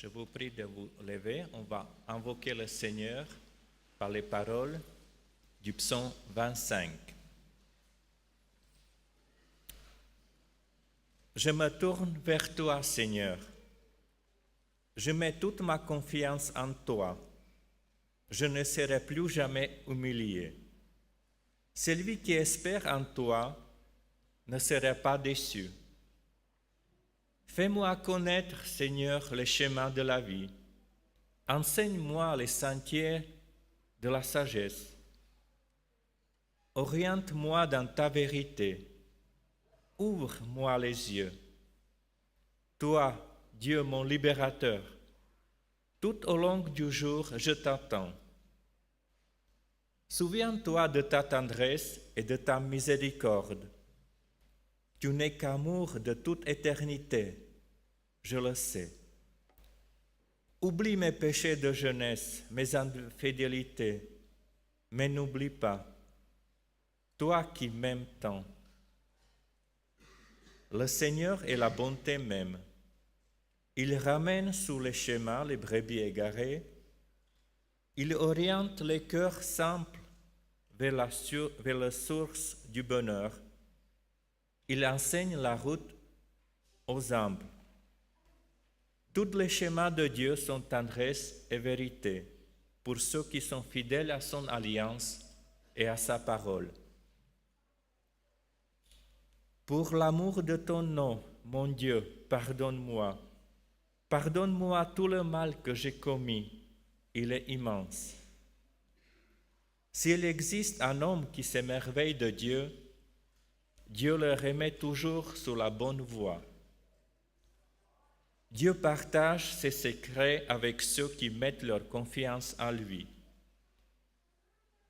Je vous prie de vous lever. On va invoquer le Seigneur par les paroles du psaume 25. Je me tourne vers toi, Seigneur. Je mets toute ma confiance en toi. Je ne serai plus jamais humilié. Celui qui espère en toi ne sera pas déçu. Fais-moi connaître, Seigneur, les chemins de la vie. Enseigne-moi les sentiers de la sagesse. Oriente-moi dans ta vérité. Ouvre-moi les yeux. Toi, Dieu mon libérateur, tout au long du jour, je t'attends. Souviens-toi de ta tendresse et de ta miséricorde. Tu n'es qu'amour de toute éternité, je le sais. Oublie mes péchés de jeunesse, mes infidélités, mais n'oublie pas, toi qui m'aimes tant. Le Seigneur est la bonté même. Il ramène sur les chemins les brebis égarées. Il oriente les cœurs simples vers la source du bonheur. Il enseigne la route aux humbles. Tous les chemins de Dieu sont tendresse et vérité pour ceux qui sont fidèles à son alliance et à sa parole. Pour l'amour de ton nom, mon Dieu, pardonne-moi. Pardonne-moi tout le mal que j'ai commis. Il est immense. S'il existe un homme qui s'émerveille de Dieu, Dieu le remet toujours sur la bonne voie. Dieu partage ses secrets avec ceux qui mettent leur confiance en lui.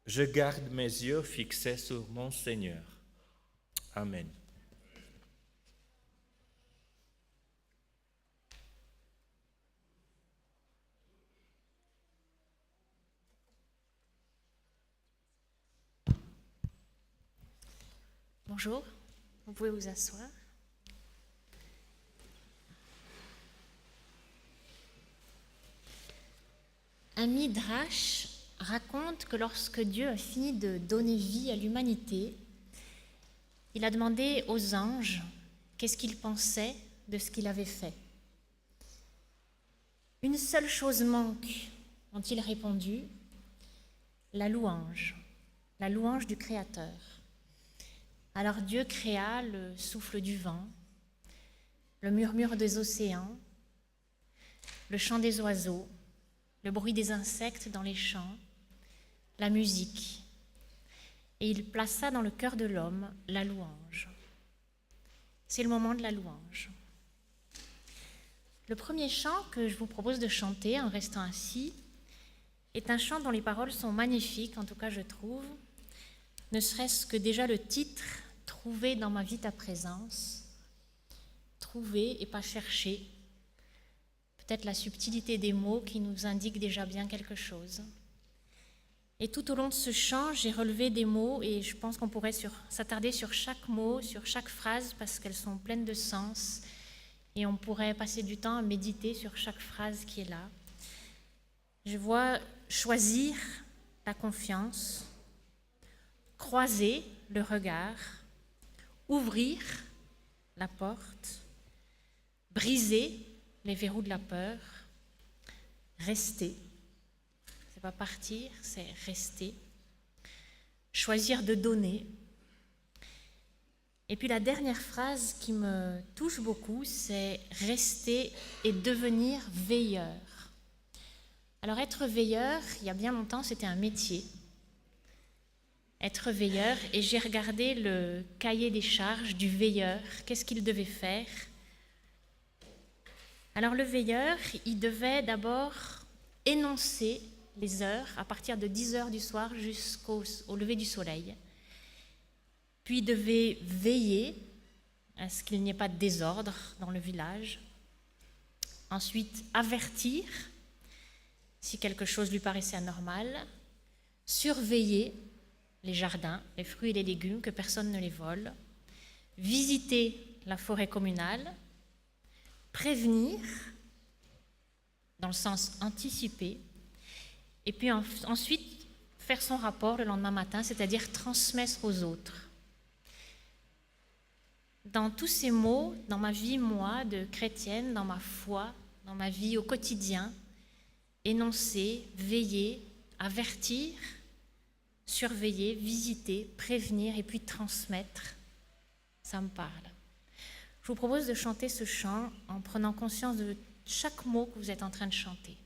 Je garde mes yeux fixés sur mon Seigneur. Amen. Bonjour, vous pouvez vous asseoir. Un midrash raconte que lorsque Dieu a fini de donner vie à l'humanité, il a demandé aux anges qu'est-ce qu'ils pensaient de ce qu'il avait fait. Une seule chose manque, ont-ils répondu, la louange du Créateur. Alors Dieu créa le souffle du vent, le murmure des océans, le chant des oiseaux, le bruit des insectes dans les champs, la musique. Et il plaça dans le cœur de l'homme la louange. C'est le moment de la louange. Le premier chant que je vous propose de chanter en restant assis est un chant dont les paroles sont magnifiques, en tout cas je trouve, ne serait-ce que déjà le titre « Trouver dans ma vie ta présence », trouver et pas chercher, peut-être la subtilité des mots qui nous indique déjà bien quelque chose. Et tout au long de ce chant, j'ai relevé des mots et je pense qu'on pourrait s'attarder sur chaque mot, sur chaque phrase, parce qu'elles sont pleines de sens et on pourrait passer du temps à méditer sur chaque phrase qui est là. Je vois choisir la confiance, croiser le regard, ouvrir la porte, briser les verrous de la peur, rester. C'est pas partir, c'est rester. Choisir de donner. Et puis la dernière phrase qui me touche beaucoup, c'est rester et devenir veilleur. Alors être veilleur, il y a bien longtemps, c'était un métier. Être veilleur, et j'ai regardé le cahier des charges du veilleur, qu'est-ce qu'il devait faire. Alors le veilleur, il devait d'abord énoncer les heures à partir de 10 heures du soir jusqu'au lever du soleil. Puis il devait veiller à ce qu'il n'y ait pas de désordre dans le village. Ensuite, avertir si quelque chose lui paraissait anormal. Surveiller les jardins, les fruits et les légumes, que personne ne les vole. Visiter la forêt communale. Prévenir dans le sens anticiper, et puis ensuite faire son rapport le lendemain matin, c'est-à-dire transmettre aux autres. Dans tous ces mots, dans ma vie, moi, de chrétienne, dans ma foi, dans ma vie au quotidien, énoncer, veiller, avertir, surveiller, visiter, prévenir et puis transmettre, ça me parle. Je vous propose de chanter ce chant en prenant conscience de chaque mot que vous êtes en train de chanter.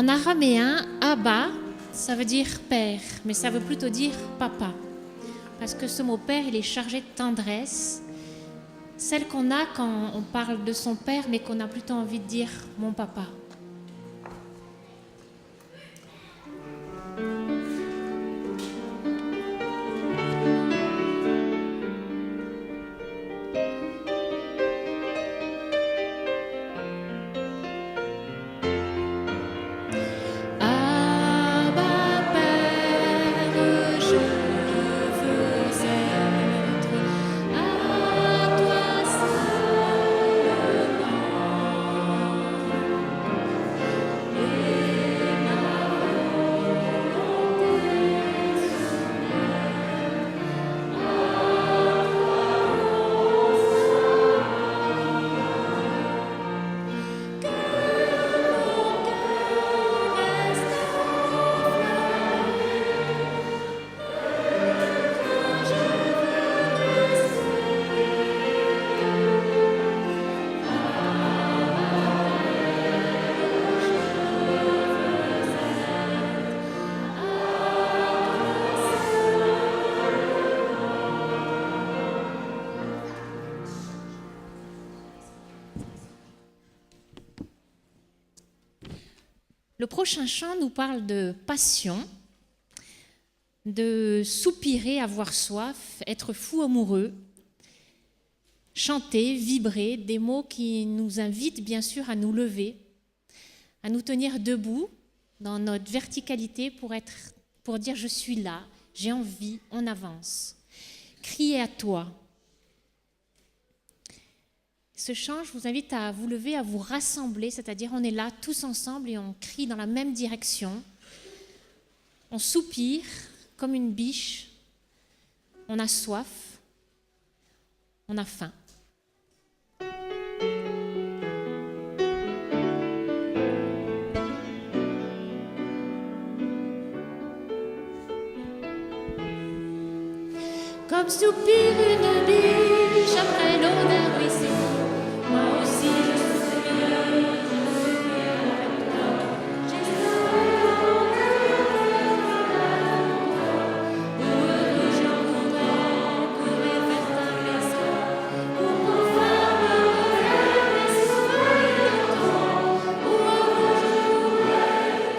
En araméen, Abba, ça veut dire père, mais ça veut plutôt dire papa. Parce que ce mot père, il est chargé de tendresse, celle qu'on a quand on parle de son père, mais qu'on a plutôt envie de dire mon papa. Toi Le prochain chant nous parle de passion, de soupirer, avoir soif, être fou amoureux, chanter, vibrer, des mots qui nous invitent bien sûr à nous lever, à nous tenir debout dans notre verticalité pour dire je suis là, j'ai envie, on avance. Crier à toi. Ce chant, je vous invite à vous lever, à vous rassembler, c'est-à-dire on est là tous ensemble et on crie dans la même direction. On soupire comme une biche, on a soif, on a faim. Comme soupire une biche après l'eau d'un ruisseau, moi aussi je soupire avec toi. Heureux j'en courais vers ta maison, où mon femme rêvait et souriait de toi. Heureux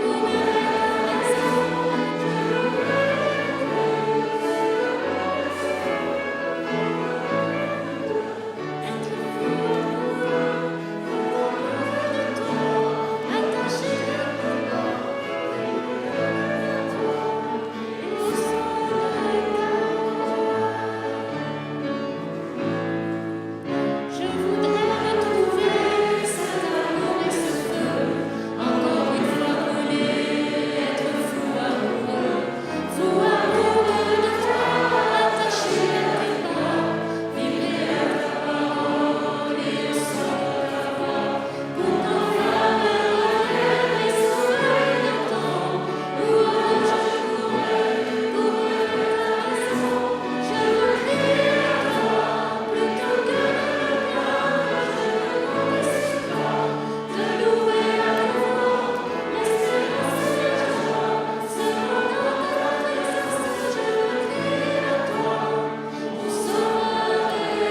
je courais vers ta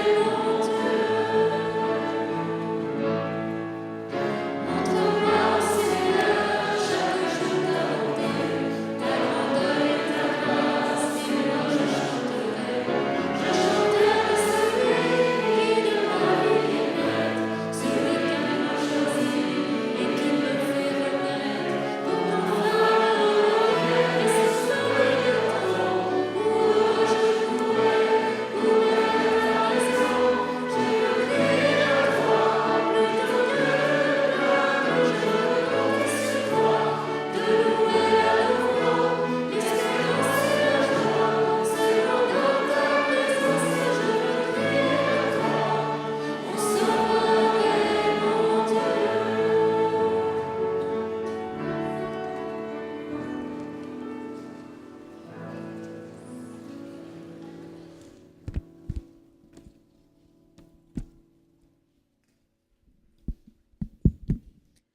maison.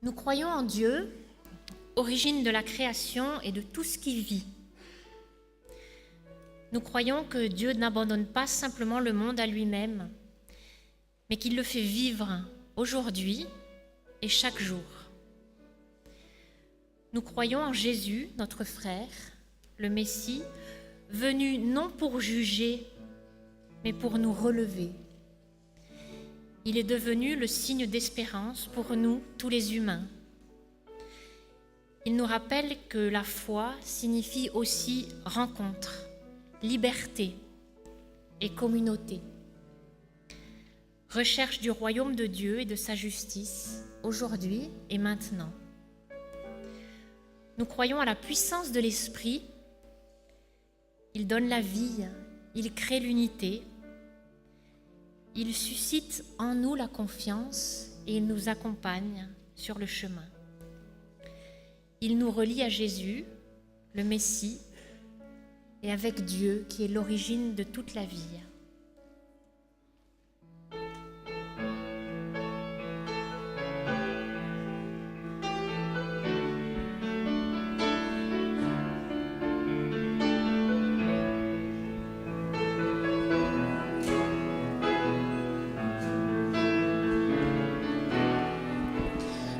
Nous croyons en Dieu, origine de la création et de tout ce qui vit. Nous croyons que Dieu n'abandonne pas simplement le monde à lui-même, mais qu'il le fait vivre aujourd'hui et chaque jour. Nous croyons en Jésus, notre frère, le Messie, venu non pour juger, mais pour nous relever. Il est devenu le signe d'espérance pour nous, tous les humains. Il nous rappelle que la foi signifie aussi rencontre, liberté et communauté. Recherche du royaume de Dieu et de sa justice, aujourd'hui et maintenant. Nous croyons à la puissance de l'Esprit. Il donne la vie, il crée l'unité. Il suscite en nous la confiance et il nous accompagne sur le chemin. Il nous relie à Jésus, le Messie, et avec Dieu qui est l'origine de toute la vie.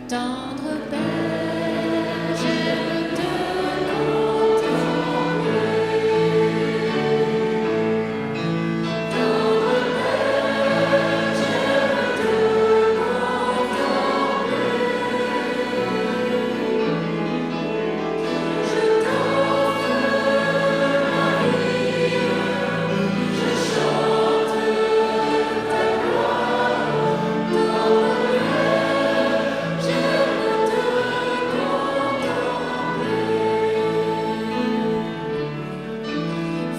Tendre Père, je te contempler. Tendre Père, je te contempler. Je t'offre ma vie, je chante ta gloire. Tendre Père, j'aime te contempler.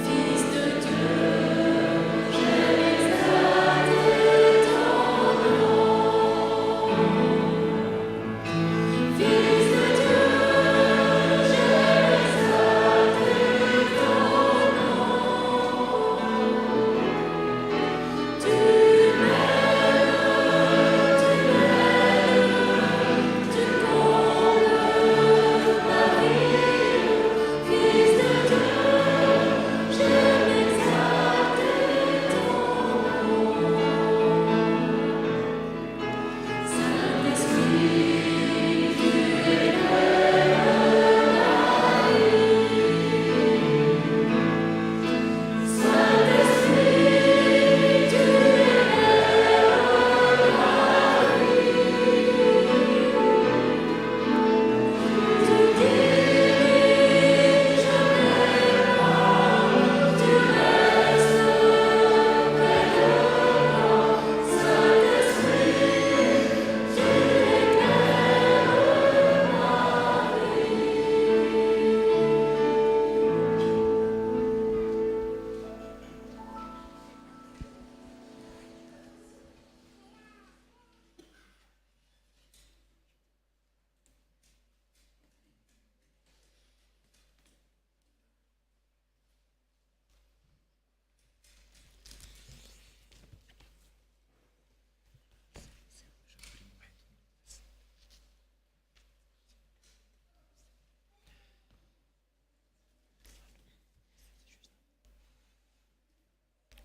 Fils de Dieu, j'aime exalter ton nom. Fils de Dieu, j'aime exalter ton nom. Tu m'aimes, tu combles ma vie. Fils de Dieu, j'aime exalter ton nom. Saint-Esprit, tu élèves ma vie. Saint-Esprit, tu élèves ma vie. Tu diriges mes pas, tu restes près de moi. Saint-Esprit, tu éclaires ma vie.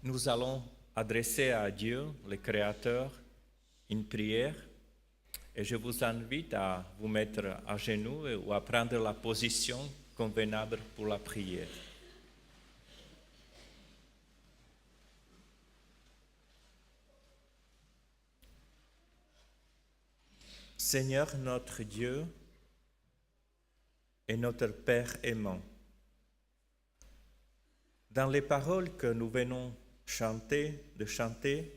Nous allons adresser à Dieu, le Créateur, une prière et je vous invite à vous mettre à genoux ou à prendre la position convenable pour la prière. Seigneur notre Dieu et notre Père aimant, dans les paroles que nous venons de chanter,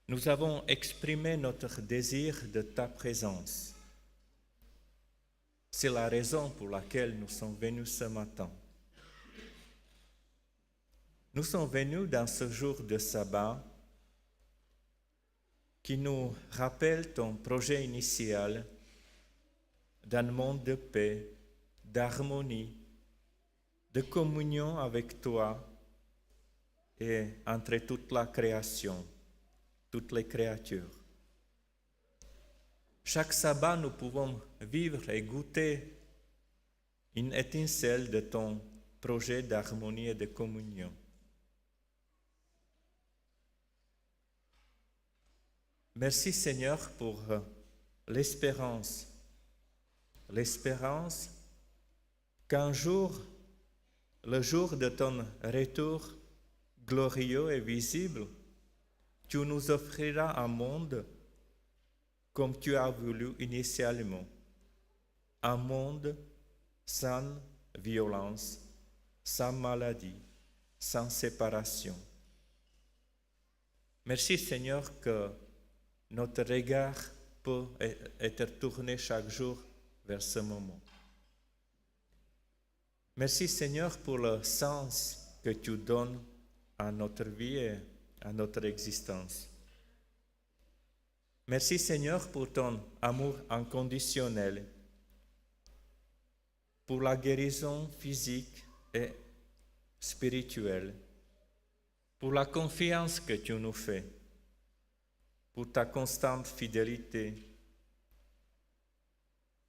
nous avons exprimé notre désir de ta présence. C'est la raison pour laquelle nous sommes venus ce matin. Nous sommes venus dans ce jour de sabbat qui nous rappelle ton projet initial d'un monde de paix, d'harmonie, de communion avec toi et entre toute la création, toutes les créatures. Chaque sabbat, nous pouvons vivre et goûter une étincelle de ton projet d'harmonie et de communion. Merci Seigneur pour l'espérance qu'un jour, le jour de ton retour glorieux et visible, tu nous offriras un monde comme tu as voulu initialement, un monde sans violence, sans maladie, sans séparation. Merci Seigneur que notre regard peut être tourné chaque jour vers ce moment. Merci Seigneur pour le sens que tu donnes à notre vie et à notre existence. Merci Seigneur pour ton amour inconditionnel, pour la guérison physique et spirituelle, pour la confiance que tu nous fais, pour ta constante fidélité,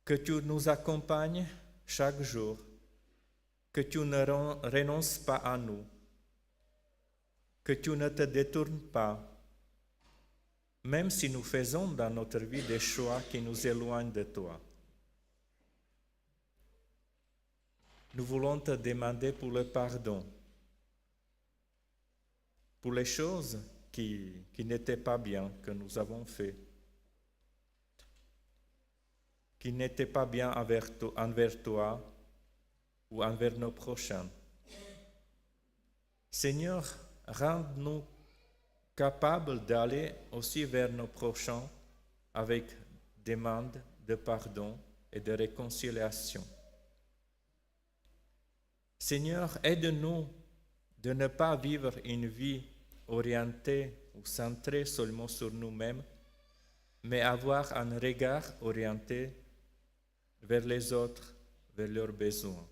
que tu nous accompagnes chaque jour, que tu ne renonces pas à nous, que tu ne te détournes pas, même si nous faisons dans notre vie des choix qui nous éloignent de toi. Nous voulons te demander pour le pardon, pour les choses qui n'étaient pas bien, que nous avons fait, qui n'étaient pas bien envers toi ou envers nos prochains. Seigneur, rends-nous capables d'aller aussi vers nos prochains avec demande de pardon et de réconciliation. Seigneur, aide-nous de ne pas vivre une vie orientée ou centrée seulement sur nous-mêmes, mais avoir un regard orienté vers les autres, vers leurs besoins.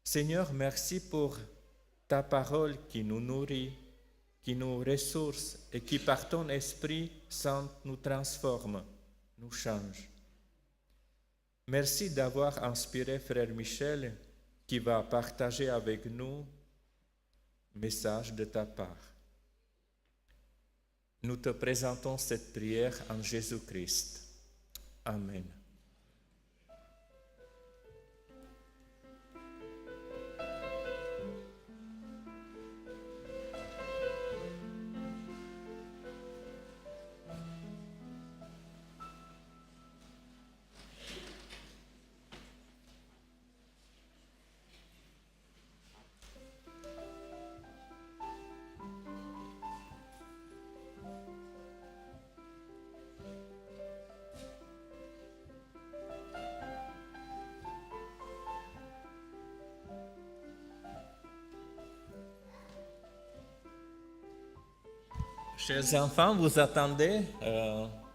Seigneur, merci pour ta parole qui nous nourrit, qui nous ressource et qui par ton Esprit Saint nous transforme, nous change. Merci d'avoir inspiré Frère Michel qui va partager avec nous le message de ta part. Nous te présentons cette prière en Jésus-Christ. Amen. Chers enfants, vous attendez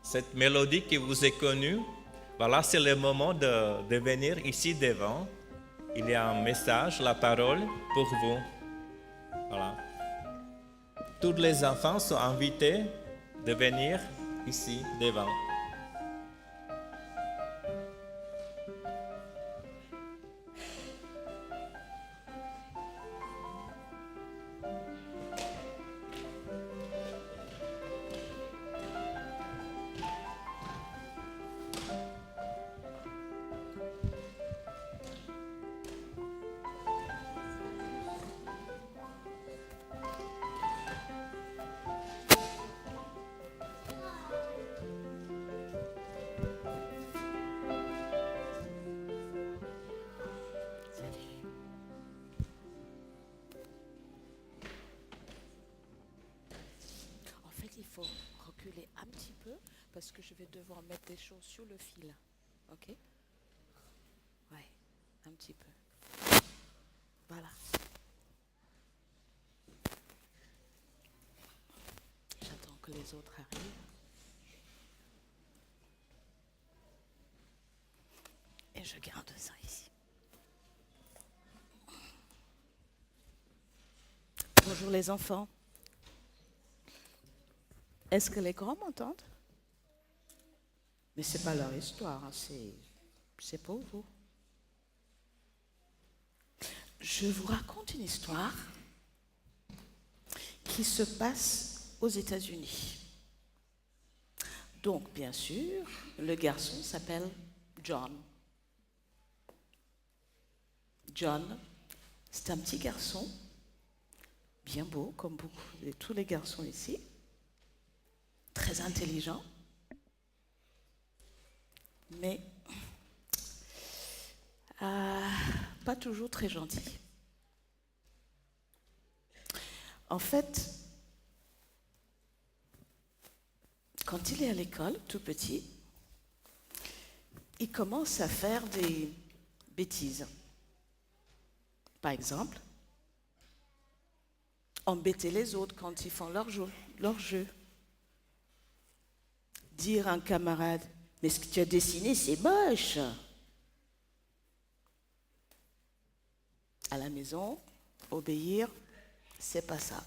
cette mélodie qui vous est connue. Voilà, c'est le moment de venir ici devant. Il y a un message, la parole pour vous. Voilà. Tous les enfants sont invités de venir ici devant. Il faut reculer un petit peu parce que je vais devoir mettre des choses sur le fil. Ok? Ouais, un petit peu. Voilà. J'attends que les autres arrivent. Et je garde ça ici. Bonjour les enfants. Est-ce que les grands m'entendent? Mais c'est pas leur histoire, hein, c'est pour vous. Je vous raconte une histoire qui se passe aux États-Unis. Donc, bien sûr, le garçon s'appelle John. John, c'est un petit garçon, bien beau, comme beaucoup de tous les garçons ici. Très intelligent, mais pas toujours très gentil. En fait, quand il est à l'école, tout petit, il commence à faire des bêtises. Par exemple, embêter les autres quand ils font leur jeu. Dire à un camarade, mais ce que tu as dessiné, c'est moche. À la maison, obéir, c'est pas ça.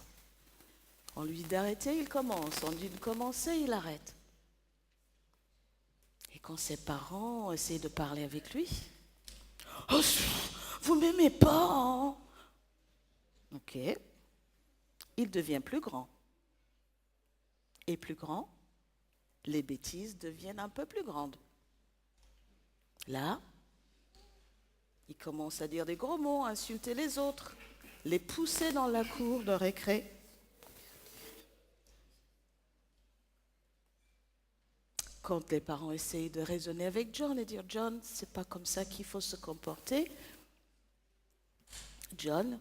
On lui dit d'arrêter, il commence. On lui dit de commencer, il arrête. Et quand ses parents essayent de parler avec lui, « Oh, vous m'aimez pas, hein ?» Ok. Il devient plus grand. et plus grand, les bêtises deviennent un peu plus grandes. Là, il commence à dire des gros mots, à insulter les autres, les pousser dans la cour de récré. Quand les parents essayent de raisonner avec John et dire « John, c'est pas comme ça qu'il faut se comporter », John,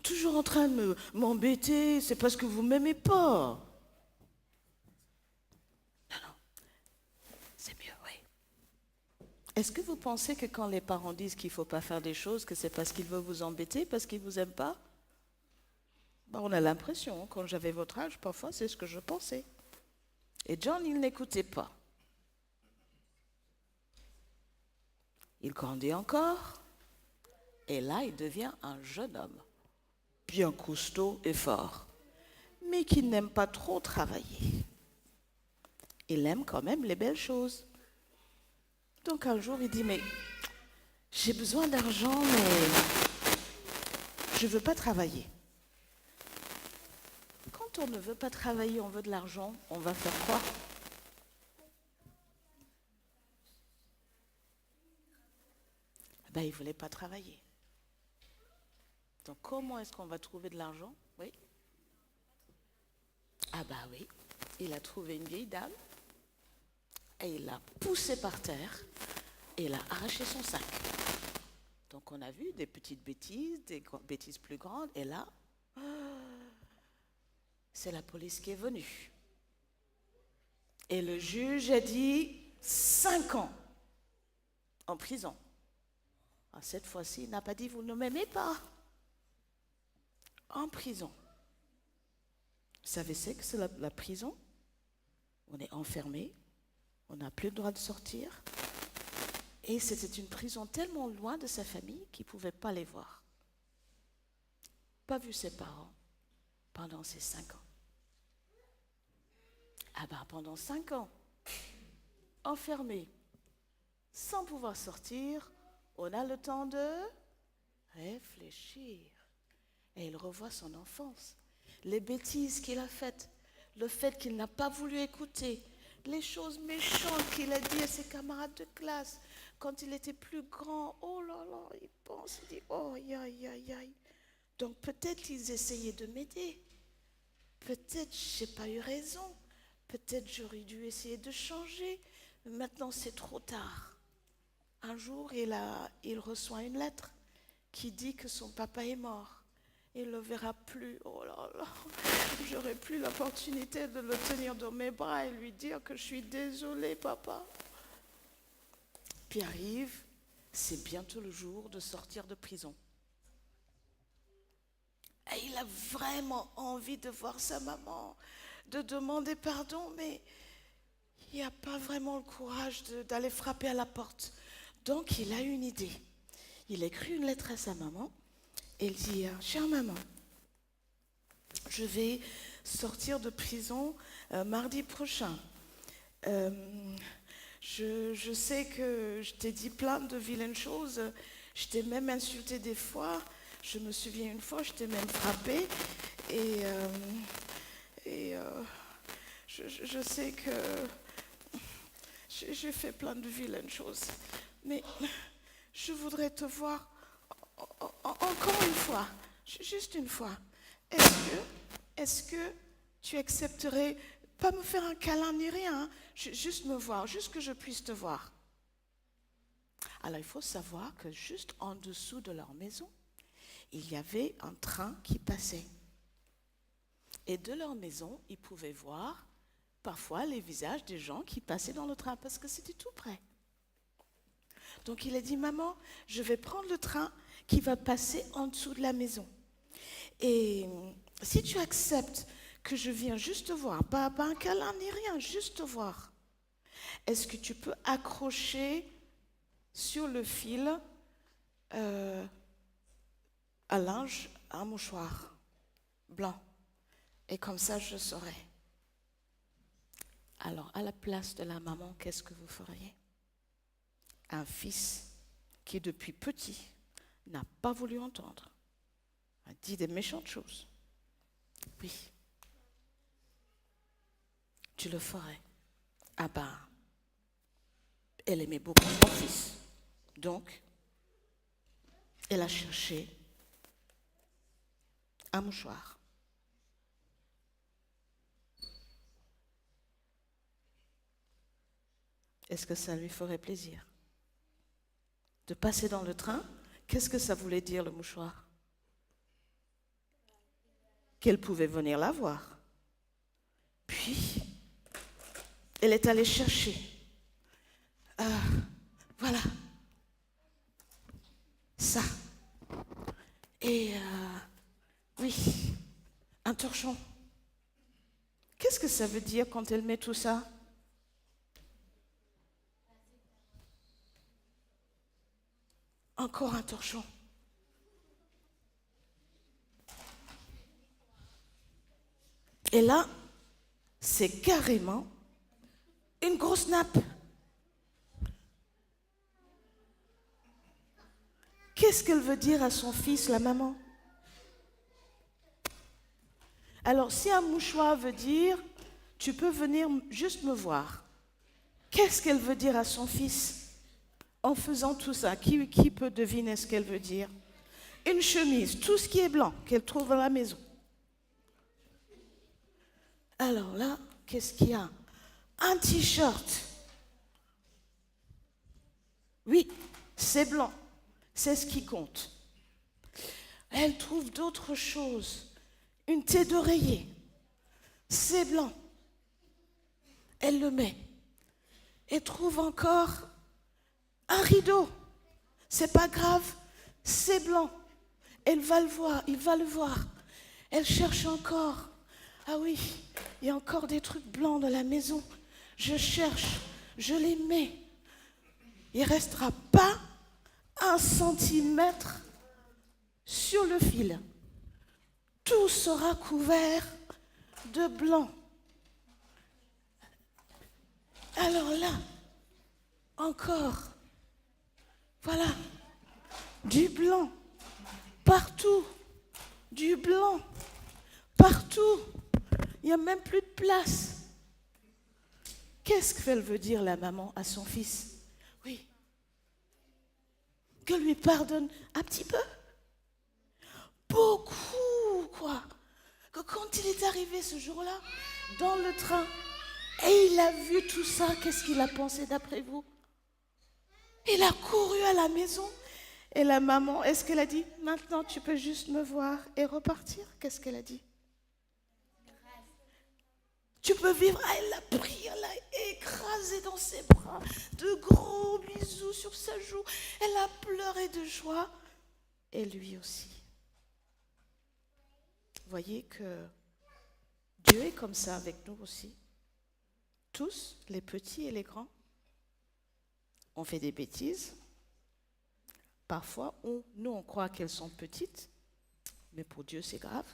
toujours en train de m'embêter, c'est parce que vous m'aimez pas. Non, c'est mieux, oui. Est-ce que vous pensez que quand les parents disent qu'il ne faut pas faire des choses, que c'est parce qu'ils veulent vous embêter, parce qu'ils ne vous aiment pas? On a l'impression, quand j'avais votre âge, parfois c'est ce que je pensais. Et John, il n'écoutait pas. Il grandit encore, et là, il devient un jeune homme, bien costaud et fort, mais qui n'aime pas trop travailler. Il aime quand même les belles choses. Donc un jour, il dit, mais j'ai besoin d'argent, mais je ne veux pas travailler. Quand on ne veut pas travailler, on veut de l'argent, on va faire quoi? Il ne voulait pas travailler. Donc comment est-ce qu'on va trouver de l'argent? Oui. Oui, il a trouvé une vieille dame et il l'a poussée par terre et il a arraché son sac. Donc on a vu des petites bêtises, des bêtises plus grandes, et là, c'est la police qui est venue. Et le juge a dit 5 ans en prison. Cette fois-ci, il n'a pas dit vous ne m'aimez pas. En prison. Vous savez ce que c'est la prison? On est enfermé, on n'a plus le droit de sortir. Et c'était une prison tellement loin de sa famille qu'il ne pouvait pas les voir. Pas vu ses parents pendant ces 5 ans. Pendant 5 ans, enfermé, sans pouvoir sortir, on a le temps de réfléchir. Et il revoit son enfance, les bêtises qu'il a faites, le fait qu'il n'a pas voulu écouter, les choses méchantes qu'il a dit à ses camarades de classe quand il était plus grand. Oh là là, il pense, il dit, oh aïe aïe aïe aïe. Donc peut-être ils essayaient de m'aider. Peut-être j'ai pas eu raison. Peut-être j'aurais dû essayer de changer. Maintenant c'est trop tard. Un jour, il reçoit une lettre qui dit que son papa est mort. Il ne le verra plus. Oh là là, j'aurai plus l'opportunité de le tenir dans mes bras et lui dire que je suis désolée, papa. Puis arrive, c'est bientôt le jour de sortir de prison. Et il a vraiment envie de voir sa maman, de demander pardon, mais il n'a pas vraiment le courage d'aller frapper à la porte. Donc il a une idée. Il écrit une lettre à sa maman. Et il dit, chère maman, je vais sortir de prison mardi prochain. Je sais que je t'ai dit plein de vilaines choses. Je t'ai même insulté des fois. Je me souviens une fois, je t'ai même frappé. Et je sais que j'ai fait plein de vilaines choses. Mais je voudrais te voir encore une fois, juste une fois. Est-ce que tu accepterais, pas me faire un câlin ni rien, juste me voir, juste que je puisse te voir? Alors il faut savoir que juste en dessous de leur maison, il y avait un train qui passait. Et de leur maison, ils pouvaient voir parfois les visages des gens qui passaient dans le train parce que c'était tout près. Donc il a dit, maman, je vais prendre le train qui va passer en dessous de la maison. Et si tu acceptes que je viens juste te voir, pas un câlin ni rien, juste te voir, est-ce que tu peux accrocher sur le fil à linge un mouchoir blanc? Et comme ça, je saurai. Alors, à la place de la maman, qu'est-ce que vous feriez? Un fils qui, depuis petit, n'a pas voulu entendre, a dit des méchantes choses. Oui, tu le ferais. Ah ben, elle aimait beaucoup son fils. Donc, elle a cherché un mouchoir. Est-ce que ça lui ferait plaisir de passer dans le train? Qu'est-ce que ça voulait dire, le mouchoir? Qu'elle pouvait venir la voir. Puis, elle est allée chercher. Voilà. Ça. Et, oui, un torchon. Qu'est-ce que ça veut dire quand elle met tout ça? Encore un torchon. Et là, c'est carrément une grosse nappe. Qu'est-ce qu'elle veut dire à son fils, la maman? Alors, si un mouchoir veut dire, tu peux venir juste me voir. Qu'est-ce qu'elle veut dire à son fils en faisant tout ça? Qui peut deviner ce qu'elle veut dire? Une chemise, tout ce qui est blanc, qu'elle trouve à la maison. Alors là, qu'est-ce qu'il y a? Un t-shirt. Oui, c'est blanc. C'est ce qui compte. Elle trouve d'autres choses. Une tête d'oreiller. C'est blanc. Elle le met. Elle trouve encore un rideau. C'est pas grave. C'est blanc. Elle va le voir. Il va le voir. Elle cherche encore. Ah oui, il y a encore des trucs blancs dans la maison. Je cherche. Je les mets. Il ne restera pas 1 centimètre sur le fil. Tout sera couvert de blanc. Alors là, encore, voilà, du blanc, partout, du blanc, partout. Il n'y a même plus de place. Qu'est-ce qu'elle veut dire, la maman, à son fils? Oui. Que lui pardonne un petit peu. Beaucoup, quoi. Que quand il est arrivé ce jour-là, dans le train, et il a vu tout ça, qu'est-ce qu'il a pensé d'après vous? Il a couru à la maison. Et la maman, est-ce qu'elle a dit, maintenant tu peux juste me voir et repartir? Qu'est-ce qu'elle a dit? Tu peux vivre. Ah, elle l'a pris, elle l'a écrasé dans ses bras, de gros bisous sur sa joue. Elle a pleuré de joie. Et lui aussi. Vous voyez que Dieu est comme ça avec nous aussi. Tous, les petits et les grands. On fait des bêtises. Parfois, nous, on croit qu'elles sont petites, mais pour Dieu, c'est grave.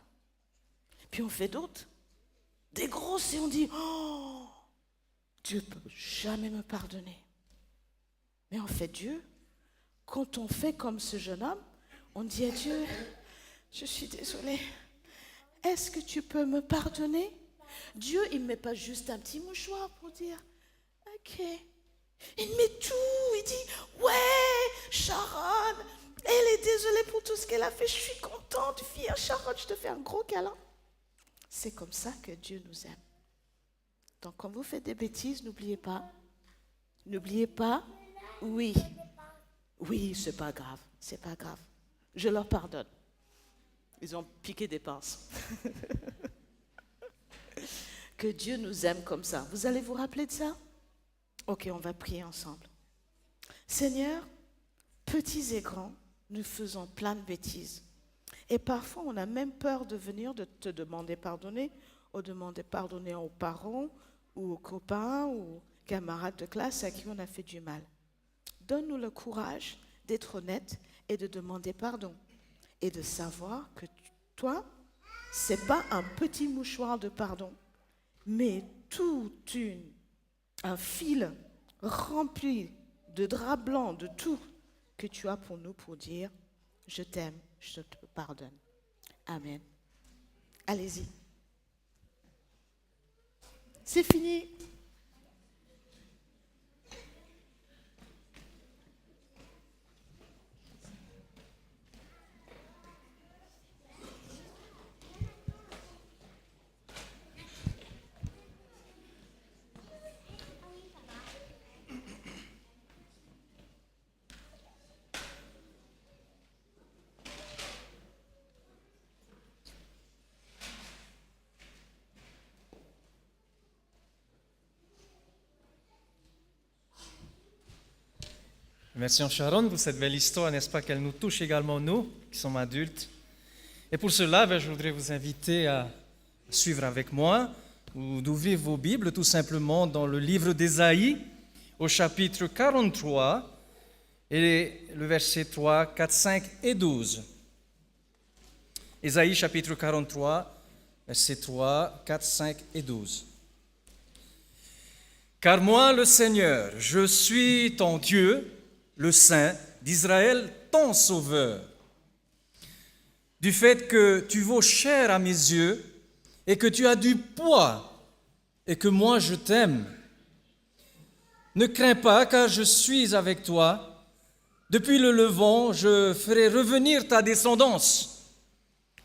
Puis on fait d'autres, des grosses, et on dit, oh, Dieu ne peut jamais me pardonner. Mais en fait, Dieu, quand on fait comme ce jeune homme, on dit à Dieu, je suis désolée, est-ce que tu peux me pardonner? Dieu, il ne met pas juste un petit mouchoir pour dire, ok. Il met tout, il dit, ouais, Sharon, elle est désolée pour tout ce qu'elle a fait, je suis contente, fière, Sharon, je te fais un gros câlin. C'est comme ça que Dieu nous aime. Donc quand vous faites des bêtises, n'oubliez pas, oui, c'est pas grave, je leur pardonne. Ils ont piqué des pinces. Que Dieu nous aime comme ça. Vous allez vous rappeler de ça? Ok, on va prier ensemble. Seigneur, petits et grands, nous faisons plein de bêtises. Et parfois, on a même peur de venir, de te demander pardonner, ou demander pardonner aux parents, ou aux copains, ou camarades de classe à qui on a fait du mal. Donne-nous le courage d'être honnête et de demander pardon. Et de savoir que toi, c'est pas un petit mouchoir de pardon, mais un fil rempli de drap blanc, de tout que tu as pour nous pour dire je t'aime, je te pardonne. Amen. Allez-y. C'est fini. Merci Sharon pour cette belle histoire, n'est-ce pas, qu'elle nous touche également, nous, qui sommes adultes. Et pour cela, je voudrais vous inviter à suivre avec moi ou d'ouvrir vos Bibles tout simplement dans le livre d'Ésaïe, au chapitre 43, et le verset 3, 4, 5 et 12. Ésaïe chapitre 43, versets 3, 4, 5 et 12. Car moi, le Seigneur, je suis ton Dieu, le Saint d'Israël, ton Sauveur. Du fait que tu vaux cher à mes yeux et que tu as du poids et que moi je t'aime. Ne crains pas, car je suis avec toi. Depuis le levant, je ferai revenir ta descendance.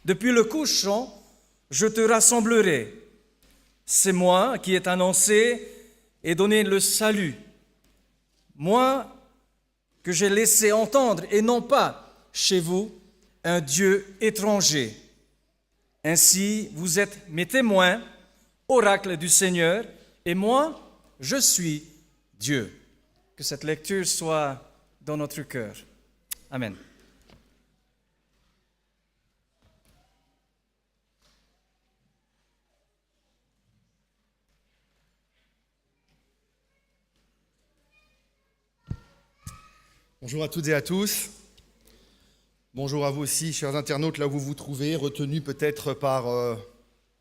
Depuis le couchant, je te rassemblerai. C'est moi qui ai annoncé et donné le salut. Moi que j'ai laissé entendre, et non pas chez vous un Dieu étranger. Ainsi, vous êtes mes témoins, oracle du Seigneur, et moi, je suis Dieu. Que cette lecture soit dans notre cœur. Amen. Bonjour à toutes et à tous. Bonjour à vous aussi, chers internautes, là où vous vous trouvez, retenus peut-être par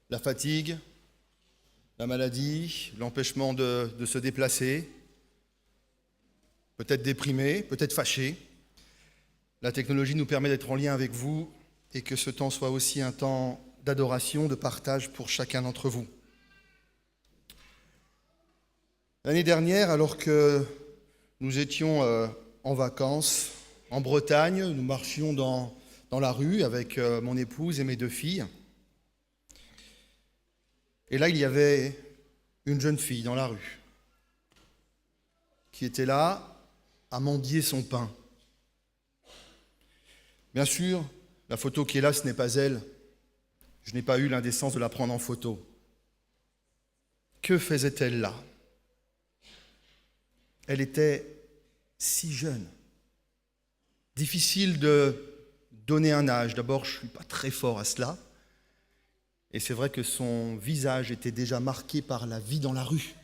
la fatigue, la maladie, l'empêchement de se déplacer, peut-être déprimés, peut-être fâchés. La technologie nous permet d'être en lien avec vous et que ce temps soit aussi un temps d'adoration, de partage pour chacun d'entre vous. L'année dernière, alors que nous étions en vacances en Bretagne, nous marchions dans la rue avec mon épouse et mes 2 filles. Et là, il y avait une jeune fille dans la rue qui était là à mendier son pain. Bien sûr, la photo qui est là, ce n'est pas elle. Je n'ai pas eu l'indécence de la prendre en photo. Que faisait-elle là? Elle était si jeune. Difficile de donner un âge. D'abord, je ne suis pas très fort à cela. Et c'est vrai que son visage était déjà marqué par la vie dans la rue.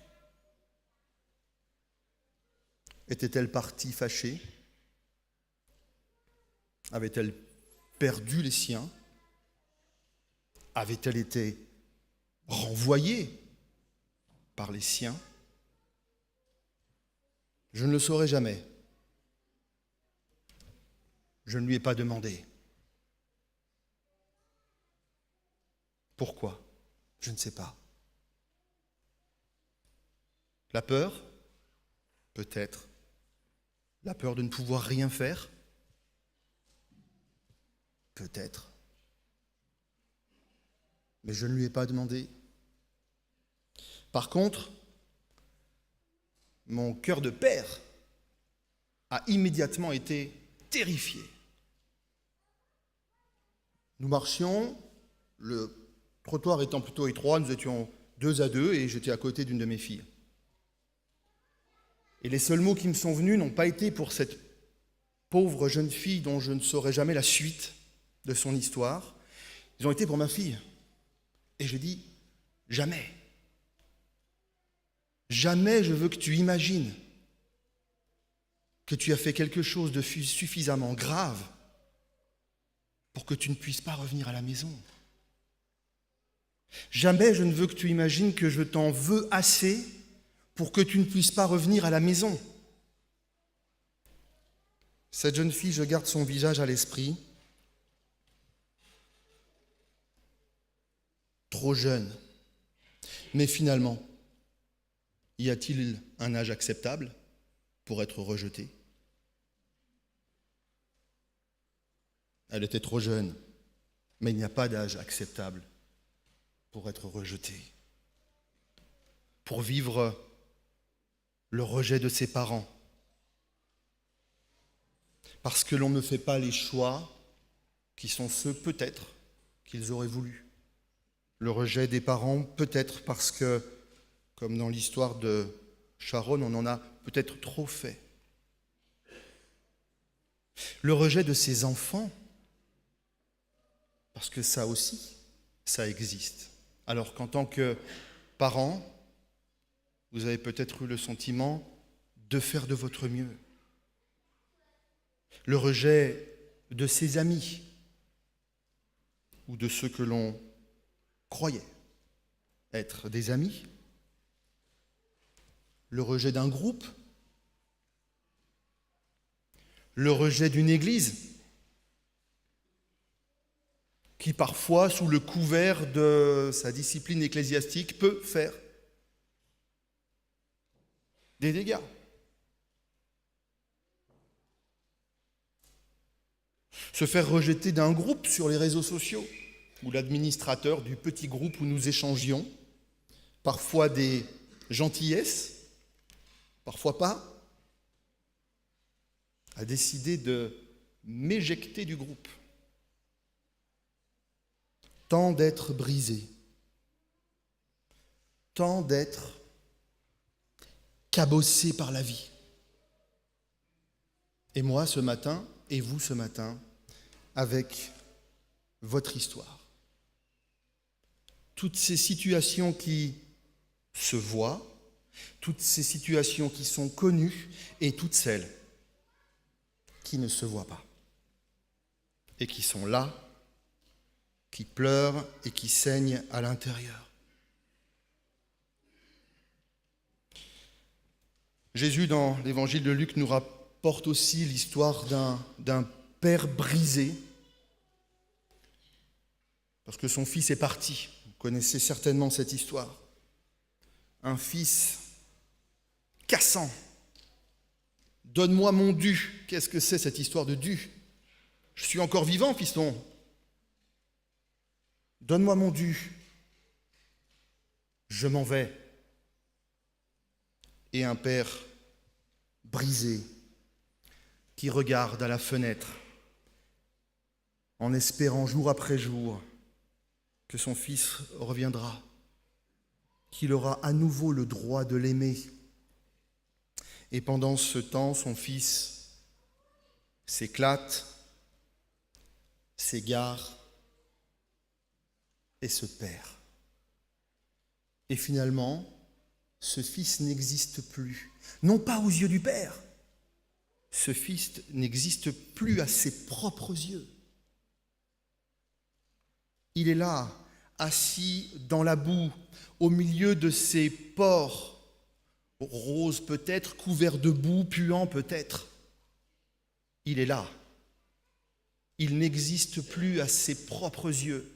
Était-elle partie fâchée? Avait-elle perdu les siens? Avait-elle été renvoyée par les siens? Je ne le saurai jamais. Je ne lui ai pas demandé. Pourquoi? Je ne sais pas. La peur? Peut-être. La peur de ne pouvoir rien faire? Peut-être. Mais je ne lui ai pas demandé. Par contre, mon cœur de père a immédiatement été terrifié. Nous marchions, le trottoir étant plutôt étroit, nous étions 2 à 2 et j'étais à côté d'une de mes filles. Et les seuls mots qui me sont venus n'ont pas été pour cette pauvre jeune fille dont je ne saurai jamais la suite de son histoire. Ils ont été pour ma fille. Et j'ai dit, jamais. Jamais je veux que tu imagines que tu as fait quelque chose de suffisamment grave pour que tu ne puisses pas revenir à la maison. Jamais je ne veux que tu imagines que je t'en veux assez pour que tu ne puisses pas revenir à la maison. Cette jeune fille, je garde son visage à l'esprit. Trop jeune, mais finalement Y a-t-il un âge acceptable pour être rejeté? Elle était trop jeune, mais il n'y a pas d'âge acceptable pour être rejeté. Pour vivre le rejet de ses parents. Parce que l'on ne fait pas les choix qui sont ceux peut-être qu'ils auraient voulu. Le rejet des parents peut-être parce que, comme dans l'histoire de Sharon, on en a peut-être trop fait. Le rejet de ses enfants, parce que ça aussi, ça existe. Alors qu'en tant que parent, vous avez peut-être eu le sentiment de faire de votre mieux. Le rejet de ses amis ou de ceux que l'on croyait être des amis. Le rejet d'un groupe. Le rejet d'une église qui parfois, sous le couvert de sa discipline ecclésiastique, peut faire des dégâts. Se faire rejeter d'un groupe sur les réseaux sociaux, ou l'administrateur du petit groupe où nous échangions, parfois des gentillesses, parfois pas, a décidé de m'éjecter du groupe. Tant d'être brisé, tant d'être cabossé par la vie. Et moi ce matin, et vous ce matin, avec votre histoire. Toutes ces situations qui se voient, toutes ces situations qui sont connues, et toutes celles qui ne se voient pas, et qui sont là, qui pleurent et qui saignent à l'intérieur. Jésus, dans l'évangile de Luc, nous rapporte aussi l'histoire d'un père brisé, parce que son fils est parti. Vous connaissez certainement cette histoire. Un fils cassant. Donne-moi mon dû. Qu'est-ce que c'est cette histoire de dû? Je suis encore vivant, fiston. Donne-moi mon dû. Je m'en vais. Et un père brisé qui regarde à la fenêtre en espérant jour après jour que son fils reviendra, qu'il aura à nouveau le droit de l'aimer. Et pendant ce temps, son fils s'éclate, s'égare et se perd. Et finalement, ce fils n'existe plus, non pas aux yeux du Père, ce fils n'existe plus à ses propres yeux. Il est là, assis dans la boue, au milieu de ces porcs, roses peut-être, couverts de boue, puants peut-être. Il est là. Il n'existe plus à ses propres yeux.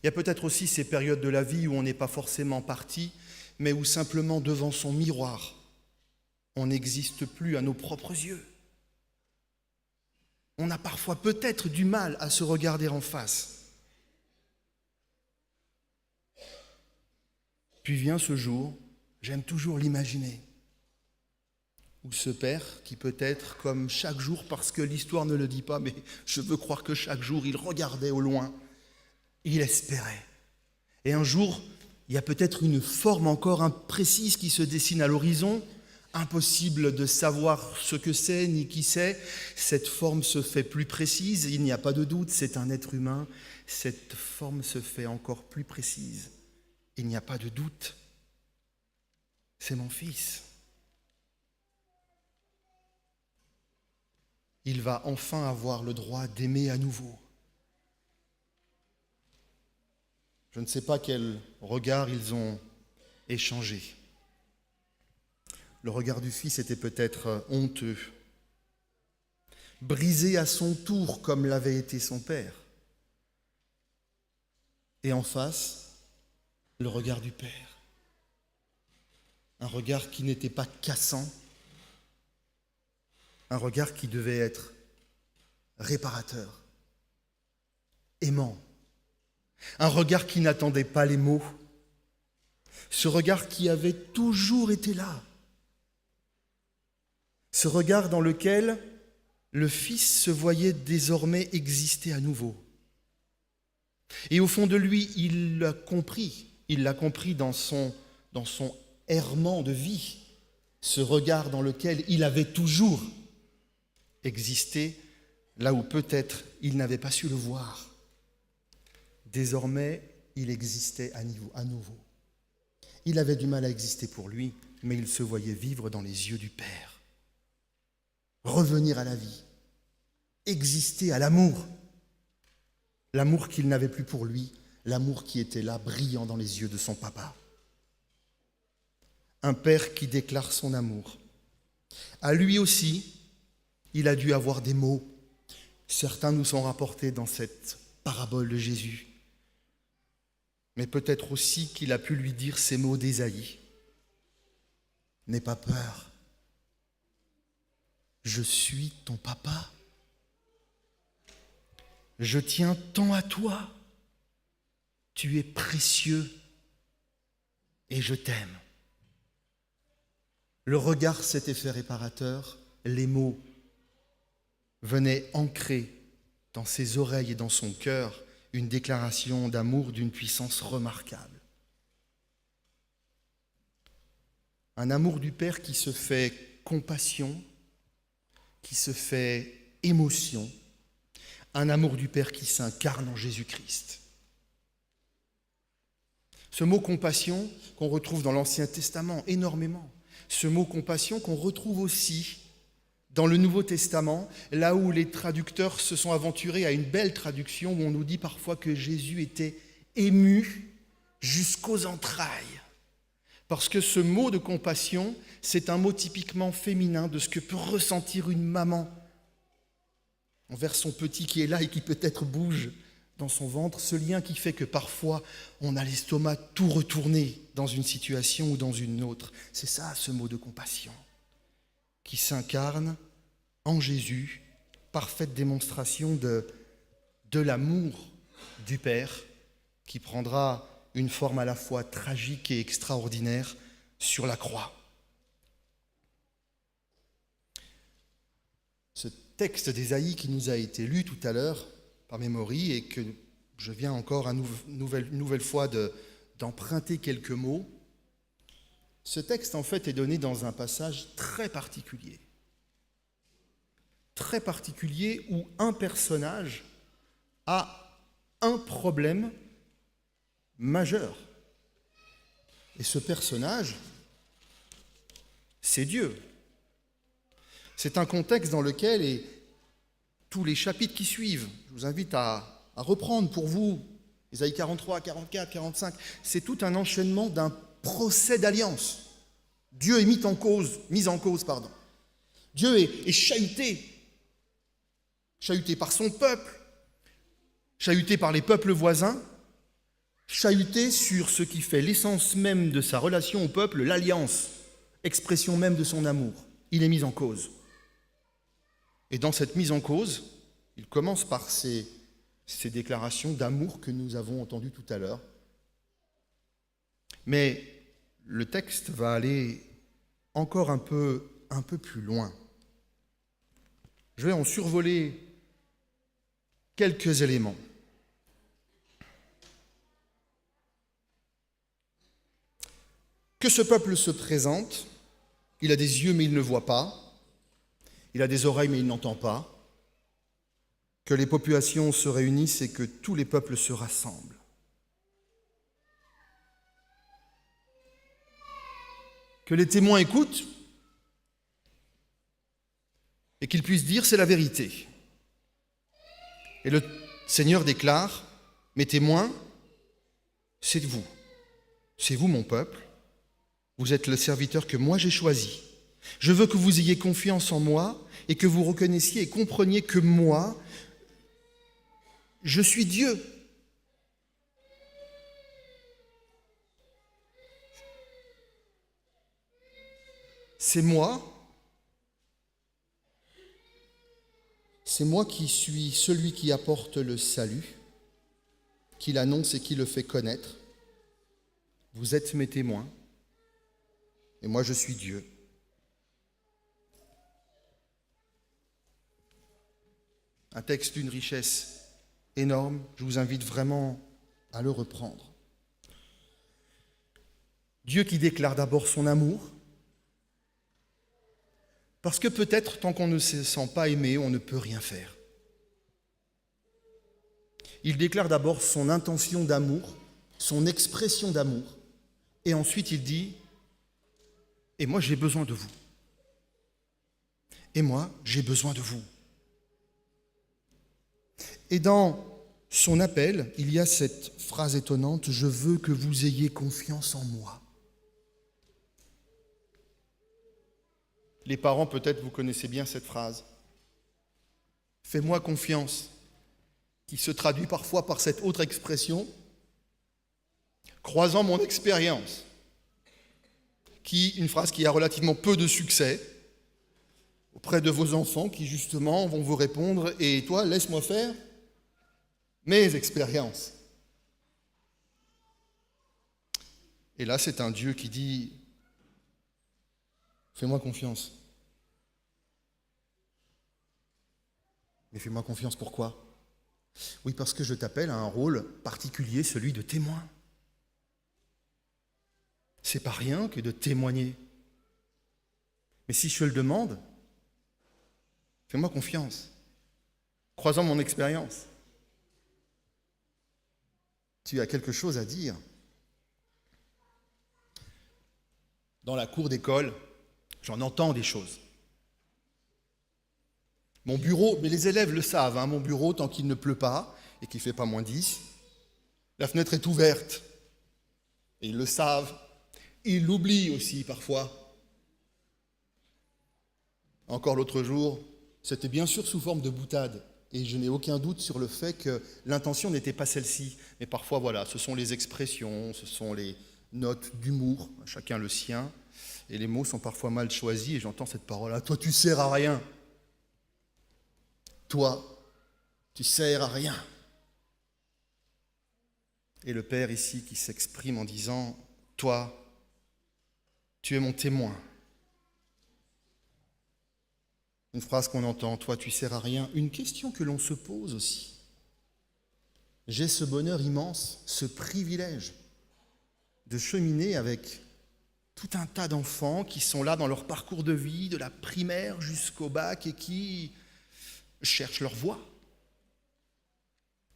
Il y a peut-être aussi ces périodes de la vie où on n'est pas forcément parti, mais où simplement devant son miroir, on n'existe plus à nos propres yeux. On a parfois peut-être du mal à se regarder en face. Puis vient ce jour, j'aime toujours l'imaginer, où ce père, qui peut-être comme chaque jour, parce que l'histoire ne le dit pas, mais je veux croire que chaque jour, il regardait au loin, il espérait. Et un jour, il y a peut-être une forme encore imprécise qui se dessine à l'horizon, impossible de savoir ce que c'est ni qui c'est. Cette forme se fait plus précise, il n'y a pas de doute, c'est un être humain. Cette forme se fait encore plus précise, il n'y a pas de doute. C'est mon fils. Il va enfin avoir le droit d'aimer à nouveau. Je ne sais pas quel regard ils ont échangé. Le regard du fils était peut-être honteux, brisé à son tour comme l'avait été son père. Et en face, le regard du père, un regard qui n'était pas cassant, un regard qui devait être réparateur, aimant, un regard qui n'attendait pas les mots, ce regard qui avait toujours été là, ce regard dans lequel le Fils se voyait désormais exister à nouveau. Et au fond de lui, il l'a compris dans son errement de vie, ce regard dans lequel il avait toujours existé, là où peut-être il n'avait pas su le voir. Désormais, il existait à nouveau. Il avait du mal à exister pour lui, mais il se voyait vivre dans les yeux du Père. Revenir à la vie, exister à l'amour. L'amour qu'il n'avait plus pour lui, l'amour qui était là, brillant dans les yeux de son papa. Un père qui déclare son amour. À lui aussi, il a dû avoir des mots. Certains nous sont rapportés dans cette parabole de Jésus. Mais peut-être aussi qu'il a pu lui dire ces mots d'Ésaïe. N'aie pas peur. Je suis ton papa. Je tiens tant à toi. Tu es précieux et je t'aime. Le regard s'était fait réparateur, les mots venaient ancrer dans ses oreilles et dans son cœur une déclaration d'amour d'une puissance remarquable. Un amour du Père qui se fait compassion, qui se fait émotion, un amour du Père qui s'incarne en Jésus-Christ. Ce mot compassion qu'on retrouve dans l'Ancien Testament énormément, ce mot compassion qu'on retrouve aussi dans le Nouveau Testament, là où les traducteurs se sont aventurés à une belle traduction où on nous dit parfois que Jésus était ému jusqu'aux entrailles. Parce que ce mot de compassion, c'est un mot typiquement féminin de ce que peut ressentir une maman envers son petit qui est là et qui peut-être bouge dans son ventre, ce lien qui fait que parfois on a l'estomac tout retourné dans une situation ou dans une autre. C'est ça, ce mot de compassion, qui s'incarne en Jésus, parfaite démonstration de l'amour du Père, qui prendra une forme à la fois tragique et extraordinaire sur la croix. Ce texte d'Ésaïe qui nous a été lu tout à l'heure par Mémory et que je viens encore une nouvelle fois d'emprunter quelques mots, ce texte en fait est donné dans un passage très particulier où un personnage a un problème majeur. Et ce personnage, c'est Dieu. C'est un contexte dans lequel, et tous les chapitres qui suivent, je vous invite à reprendre pour vous, Ésaïe 43, 44, 45, c'est tout un enchaînement d'un procès d'alliance. Dieu est mis en cause. Dieu est chahuté par son peuple, chahuté par les peuples voisins, chahuté sur ce qui fait l'essence même de sa relation au peuple, l'alliance, expression même de son amour. Il est mis en cause. Et dans cette mise en cause, il commence par ces déclarations d'amour que nous avons entendues tout à l'heure. Mais le texte va aller encore un peu plus loin. Je vais en survoler quelques éléments. Que ce peuple se présente, il a des yeux mais il ne voit pas, il a des oreilles mais il n'entend pas, que les populations se réunissent et que tous les peuples se rassemblent. Que les témoins écoutent et qu'ils puissent dire c'est la vérité. Et le Seigneur déclare, mes témoins, c'est vous mon peuple, vous êtes le serviteur que moi j'ai choisi. Je veux que vous ayez confiance en moi et que vous reconnaissiez et compreniez que moi, je suis Dieu. c'est moi qui suis celui qui apporte le salut, qui l'annonce et qui le fait connaître. Vous êtes mes témoins, et moi je suis Dieu. Un texte d'une richesse énorme, je vous invite vraiment à le reprendre. Dieu qui déclare d'abord son amour, parce que peut-être tant qu'on ne se sent pas aimé, on ne peut rien faire. Il déclare d'abord son intention d'amour, son expression d'amour, et ensuite il dit « Et moi j'ai besoin de vous. Et moi j'ai besoin de vous. » Et dans son appel, il y a cette phrase étonnante « Je veux que vous ayez confiance en moi ». Les parents, peut-être, vous connaissez bien cette phrase. « Fais-moi confiance », qui se traduit parfois par cette autre expression, « croisant mon expérience », une phrase qui a relativement peu de succès auprès de vos enfants qui, justement, vont vous répondre « Et toi, laisse-moi faire mes expériences ». Et là, c'est un Dieu qui dit « Fais-moi confiance ». Mais fais-moi confiance, pourquoi ? Oui, parce que je t'appelle à un rôle particulier, celui de témoin. C'est pas rien que de témoigner. Mais si je te le demande, fais-moi confiance, croisant mon expérience. Tu as quelque chose à dire. Dans la cour d'école, j'en entends des choses. Mon bureau, mais les élèves le savent, mon bureau, tant qu'il ne pleut pas et qu'il ne fait pas moins 10, la fenêtre est ouverte. Et ils le savent. Ils l'oublient aussi parfois. Encore l'autre jour, c'était bien sûr sous forme de boutade. Et je n'ai aucun doute sur le fait que l'intention n'était pas celle-ci. Mais parfois, voilà, ce sont les expressions, ce sont les notes d'humour, chacun le sien. Et les mots sont parfois mal choisis. Et j'entends cette parole-là, toi tu sers à rien. Toi, tu sers à rien. Et le Père ici qui s'exprime en disant, toi, tu es mon témoin. Une phrase qu'on entend, toi, tu sers à rien. Une question que l'on se pose aussi. J'ai ce bonheur immense, ce privilège de cheminer avec tout un tas d'enfants qui sont là dans leur parcours de vie, de la primaire jusqu'au bac, et qui cherchent leur voie.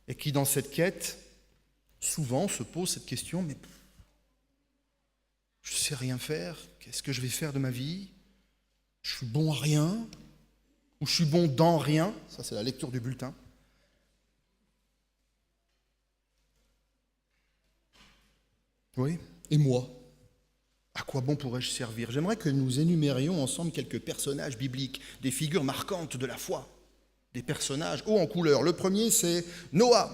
Et qui, dans cette quête, souvent se posent cette question, mais je ne sais rien faire, qu'est-ce que je vais faire de ma vie ? Je suis bon à rien, ou je suis bon dans rien, ça c'est la lecture du bulletin. Oui, et moi ? À quoi bon pourrais-je servir ? J'aimerais que nous énumérions ensemble quelques personnages bibliques, des figures marquantes de la foi, des personnages hauts en couleur. Le premier, c'est Noah,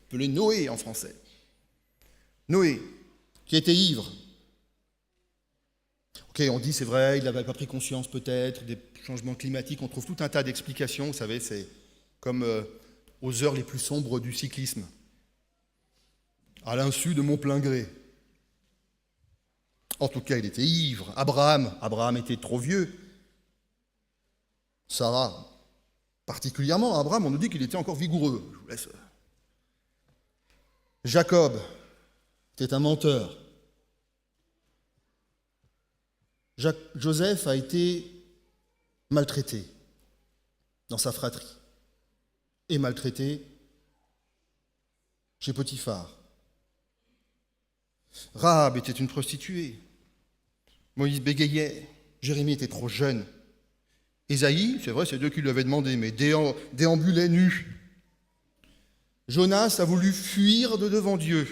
appelé Noé en français. Noé, qui était ivre. Ok, on dit c'est vrai, il n'avait pas pris conscience peut-être des changements climatiques, on trouve tout un tas d'explications, vous savez, c'est comme aux heures les plus sombres du cyclisme, à l'insu de mon plein gré. En tout cas, il était ivre. Abraham était trop vieux. Sarah, particulièrement, Abraham, on nous dit qu'il était encore vigoureux. Je vous laisse. Jacob était un menteur. Joseph a été maltraité dans sa fratrie et maltraité chez Potiphar. Rahab était une prostituée. Moïse bégayait. Jérémie était trop jeune. Ésaïe, c'est vrai, c'est Dieu qui lui avait demandé, mais déambulait nu. Jonas a voulu fuir de devant Dieu.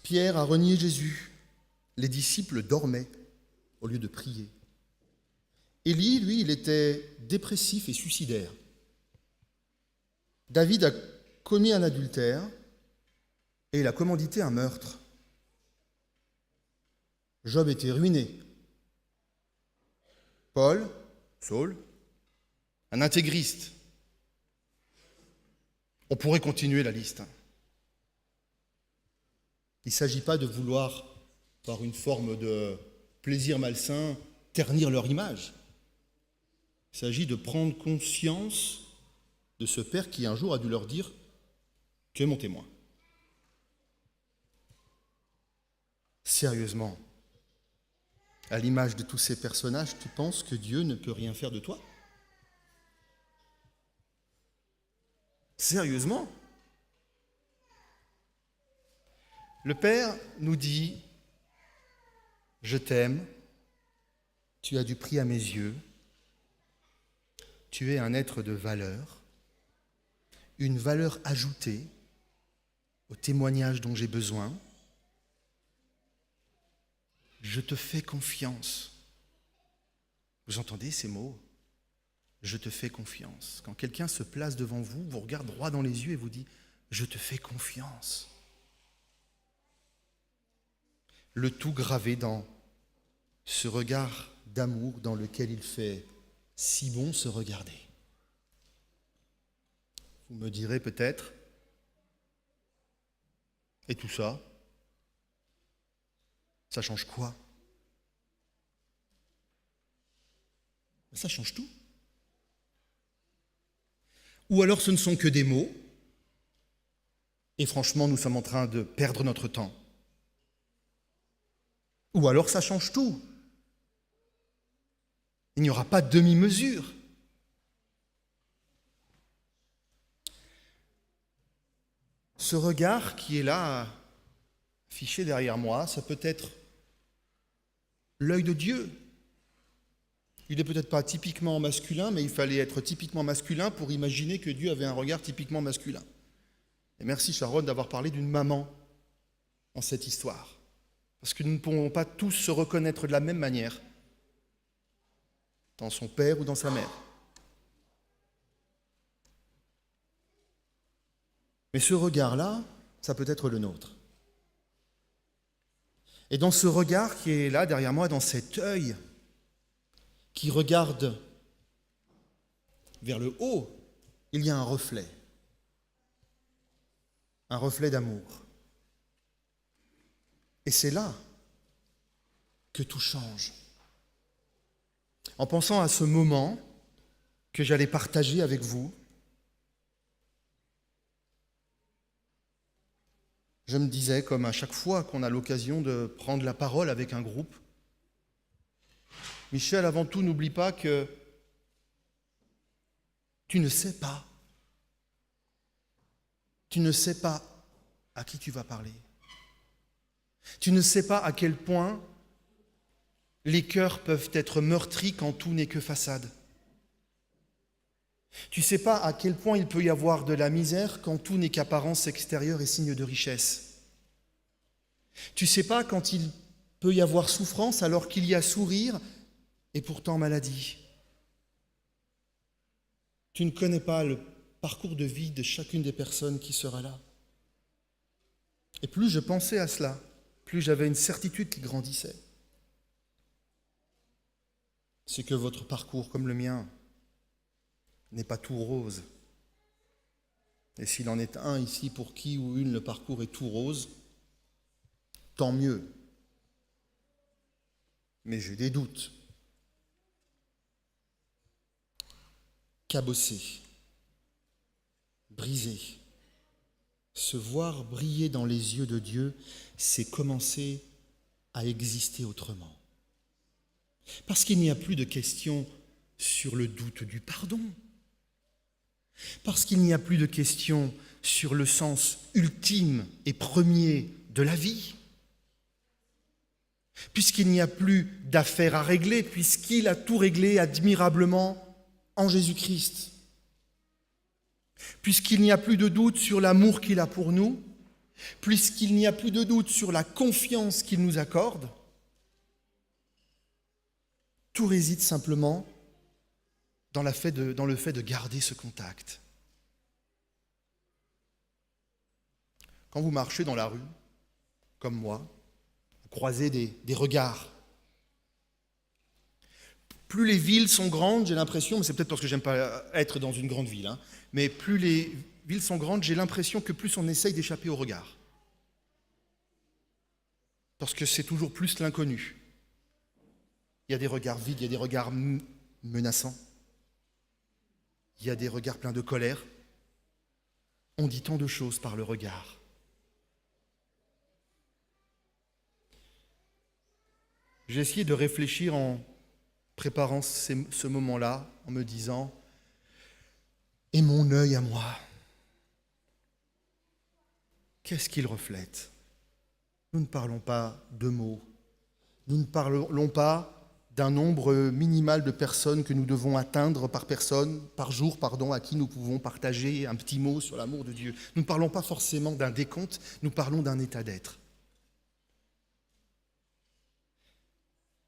Pierre a renié Jésus. Les disciples dormaient au lieu de prier. Élie, lui, il était dépressif et suicidaire. David a commis un adultère et il a commandité un meurtre. Job était ruiné. Paul, Saul, un intégriste. On pourrait continuer la liste. Il ne s'agit pas de vouloir, par une forme de plaisir malsain, ternir leur image. Il s'agit de prendre conscience de ce père qui un jour a dû leur dire « Tu es mon témoin ». Sérieusement, à l'image de tous ces personnages, tu penses que Dieu ne peut rien faire de toi? Sérieusement? Le Père nous dit « Je t'aime, tu as du prix à mes yeux, tu es un être de valeur, une valeur ajoutée au témoignage dont j'ai besoin. Je te fais confiance. » Vous entendez ces mots? Je te fais confiance. Quand quelqu'un se place devant vous, vous regarde droit dans les yeux et vous dit « Je te fais confiance ». Le tout gravé dans ce regard d'amour dans lequel il fait si bon se regarder. Vous me direz peut-être, et tout ça, ça change quoi? Ça change tout. Ou alors ce ne sont que des mots, et franchement nous sommes en train de perdre notre temps. Ou alors ça change tout. Il n'y aura pas de demi-mesure. Ce regard qui est là, affiché derrière moi, ça peut être l'œil de Dieu. Il n'est peut-être pas typiquement masculin, mais il fallait être typiquement masculin pour imaginer que Dieu avait un regard typiquement masculin. Et merci Sharon d'avoir parlé d'une maman dans cette histoire. Parce que nous ne pourrons pas tous se reconnaître de la même manière dans son père ou dans sa mère. Mais ce regard-là, ça peut être le nôtre. Et dans ce regard qui est là derrière moi, dans cet œil qui regarde vers le haut, il y a un reflet d'amour. Et c'est là que tout change. En pensant à ce moment que j'allais partager avec vous, je me disais, comme à chaque fois qu'on a l'occasion de prendre la parole avec un groupe, Michel, avant tout, n'oublie pas que tu ne sais pas. Tu ne sais pas à qui tu vas parler. Tu ne sais pas à quel point les cœurs peuvent être meurtris quand tout n'est que façade. Tu ne sais pas à quel point il peut y avoir de la misère quand tout n'est qu'apparence extérieure et signe de richesse. Tu ne sais pas quand il peut y avoir souffrance alors qu'il y a sourire et pourtant maladie. Tu ne connais pas le parcours de vie de chacune des personnes qui sera là. Et plus je pensais à cela, plus j'avais une certitude qui grandissait. C'est que votre parcours, comme le mien, n'est pas tout rose. Et s'il en est un ici pour qui ou une le parcours est tout rose, tant mieux. Mais j'ai des doutes. Cabossé, brisé, se voir briller dans les yeux de Dieu, c'est commencer à exister autrement. Parce qu'il n'y a plus de question sur le doute du pardon. Parce qu'il n'y a plus de question sur le sens ultime et premier de la vie. Puisqu'il n'y a plus d'affaires à régler, puisqu'il a tout réglé admirablement en Jésus-Christ. Puisqu'il n'y a plus de doute sur l'amour qu'il a pour nous, puisqu'il n'y a plus de doute sur la confiance qu'il nous accorde, tout réside simplement dans le fait de garder ce contact. Quand vous marchez dans la rue, comme moi, croiser des regards. Plus les villes sont grandes, j'ai l'impression, mais c'est peut-être parce que j'aime pas être dans une grande ville, hein, mais plus les villes sont grandes, j'ai l'impression que plus on essaye d'échapper au regard. Parce que c'est toujours plus l'inconnu. Il y a des regards vides, il y a des regards menaçants. Il y a des regards pleins de colère. On dit tant de choses par le regard. J'ai essayé de réfléchir en préparant ce moment-là, en me disant « Et mon œil à moi, qu'est-ce qu'il reflète ?» Nous ne parlons pas de mots. Nous ne parlons pas d'un nombre minimal de personnes que nous devons atteindre par jour, à qui nous pouvons partager un petit mot sur l'amour de Dieu. Nous ne parlons pas forcément d'un décompte, nous parlons d'un état d'être.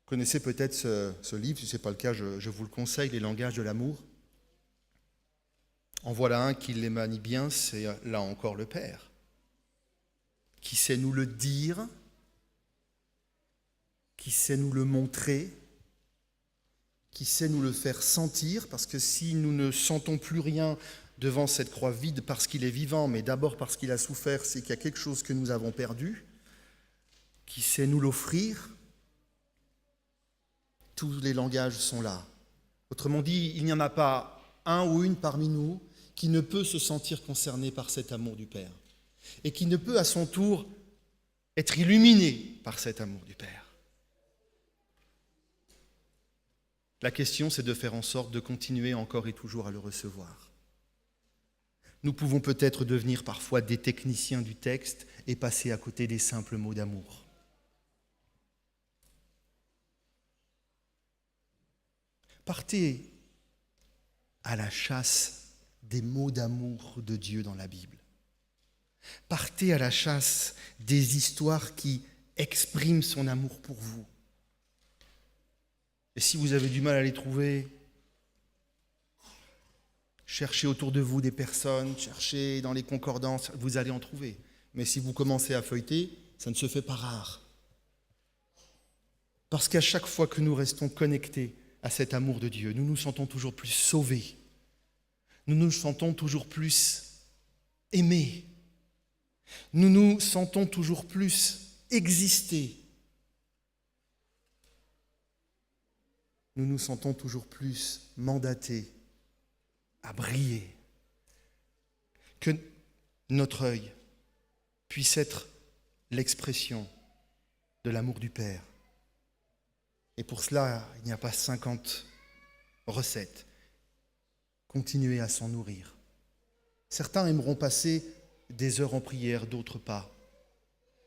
Vous connaissez peut-être ce livre, si ce n'est pas le cas, je vous le conseille, Les langages de l'amour. En voilà un qui les manie bien, c'est là encore le Père, qui sait nous le dire, qui sait nous le montrer, qui sait nous le faire sentir, parce que si nous ne sentons plus rien devant cette croix vide parce qu'il est vivant, mais d'abord parce qu'il a souffert, c'est qu'il y a quelque chose que nous avons perdu, qui sait nous l'offrir. Tous les langages sont là. Autrement dit, il n'y en a pas un ou une parmi nous qui ne peut se sentir concerné par cet amour du Père et qui ne peut à son tour être illuminé par cet amour du Père. La question, c'est de faire en sorte de continuer encore et toujours à le recevoir. Nous pouvons peut-être devenir parfois des techniciens du texte et passer à côté des simples mots d'amour. Partez à la chasse des mots d'amour de Dieu dans la Bible. Partez à la chasse des histoires qui expriment son amour pour vous. Et si vous avez du mal à les trouver, cherchez autour de vous des personnes, cherchez dans les concordances, vous allez en trouver. Mais si vous commencez à feuilleter, ça ne se fait pas rare. Parce qu'à chaque fois que nous restons connectés à cet amour de Dieu, nous nous sentons toujours plus sauvés. Nous nous sentons toujours plus aimés. Nous nous sentons toujours plus exister. Nous nous sentons toujours plus mandatés à briller. Que notre œil puisse être l'expression de l'amour du Père. Et pour cela, il n'y a pas 50 recettes. Continuez à s'en nourrir. Certains aimeront passer des heures en prière, d'autres pas.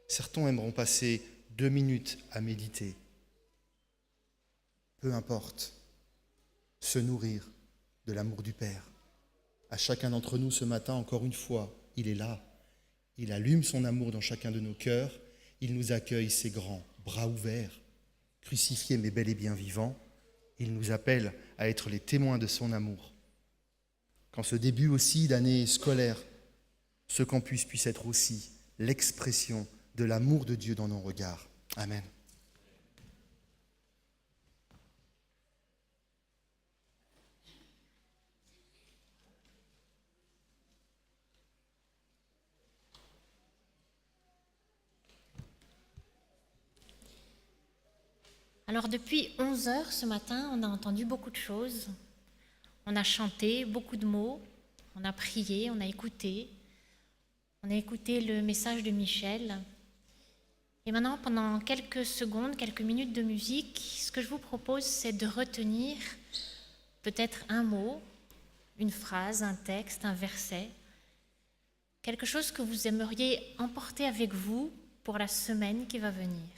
Certains aimeront passer 2 minutes à méditer. Peu importe, se nourrir de l'amour du Père. À chacun d'entre nous ce matin, encore une fois, il est là. Il allume son amour dans chacun de nos cœurs. Il nous accueille ses grands bras ouverts. Crucifié mais bel et bien vivant, il nous appelle à être les témoins de son amour. Qu'en ce début aussi d'année scolaire, ce campus puisse être aussi l'expression de l'amour de Dieu dans nos regards. Amen. Alors depuis 11 heures ce matin, on a entendu beaucoup de choses. On a chanté beaucoup de mots, on a prié, on a écouté le message de Michel. Et maintenant, pendant quelques secondes, quelques minutes de musique, ce que je vous propose, c'est de retenir peut-être un mot, une phrase, un texte, un verset, quelque chose que vous aimeriez emporter avec vous pour la semaine qui va venir.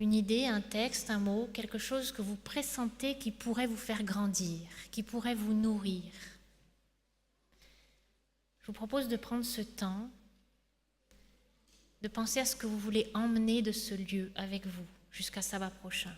Une idée, un texte, un mot, quelque chose que vous pressentez qui pourrait vous faire grandir, qui pourrait vous nourrir. Je vous propose de prendre ce temps, de penser à ce que vous voulez emmener de ce lieu avec vous jusqu'à sabbat prochain.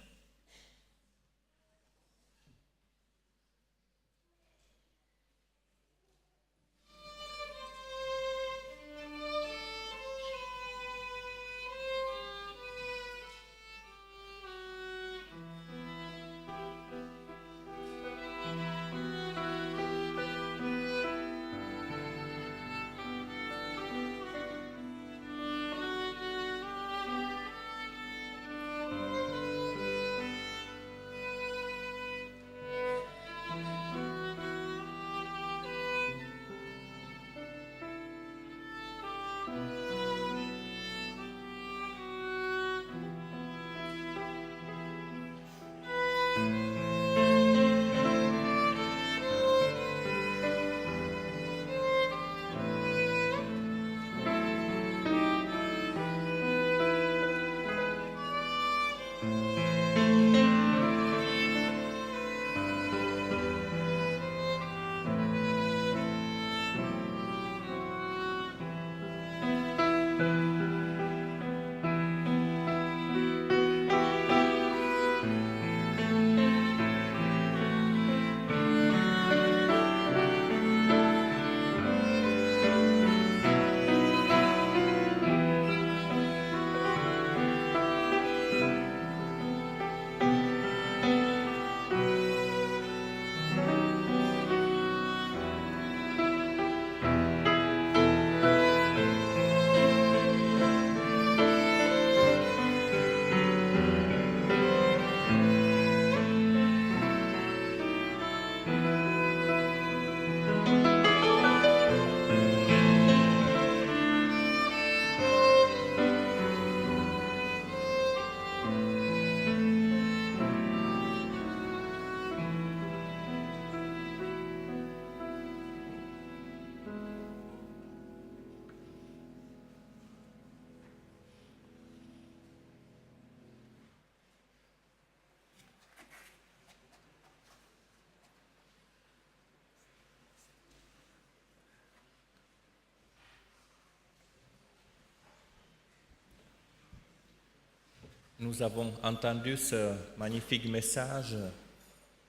nous avons entendu ce magnifique message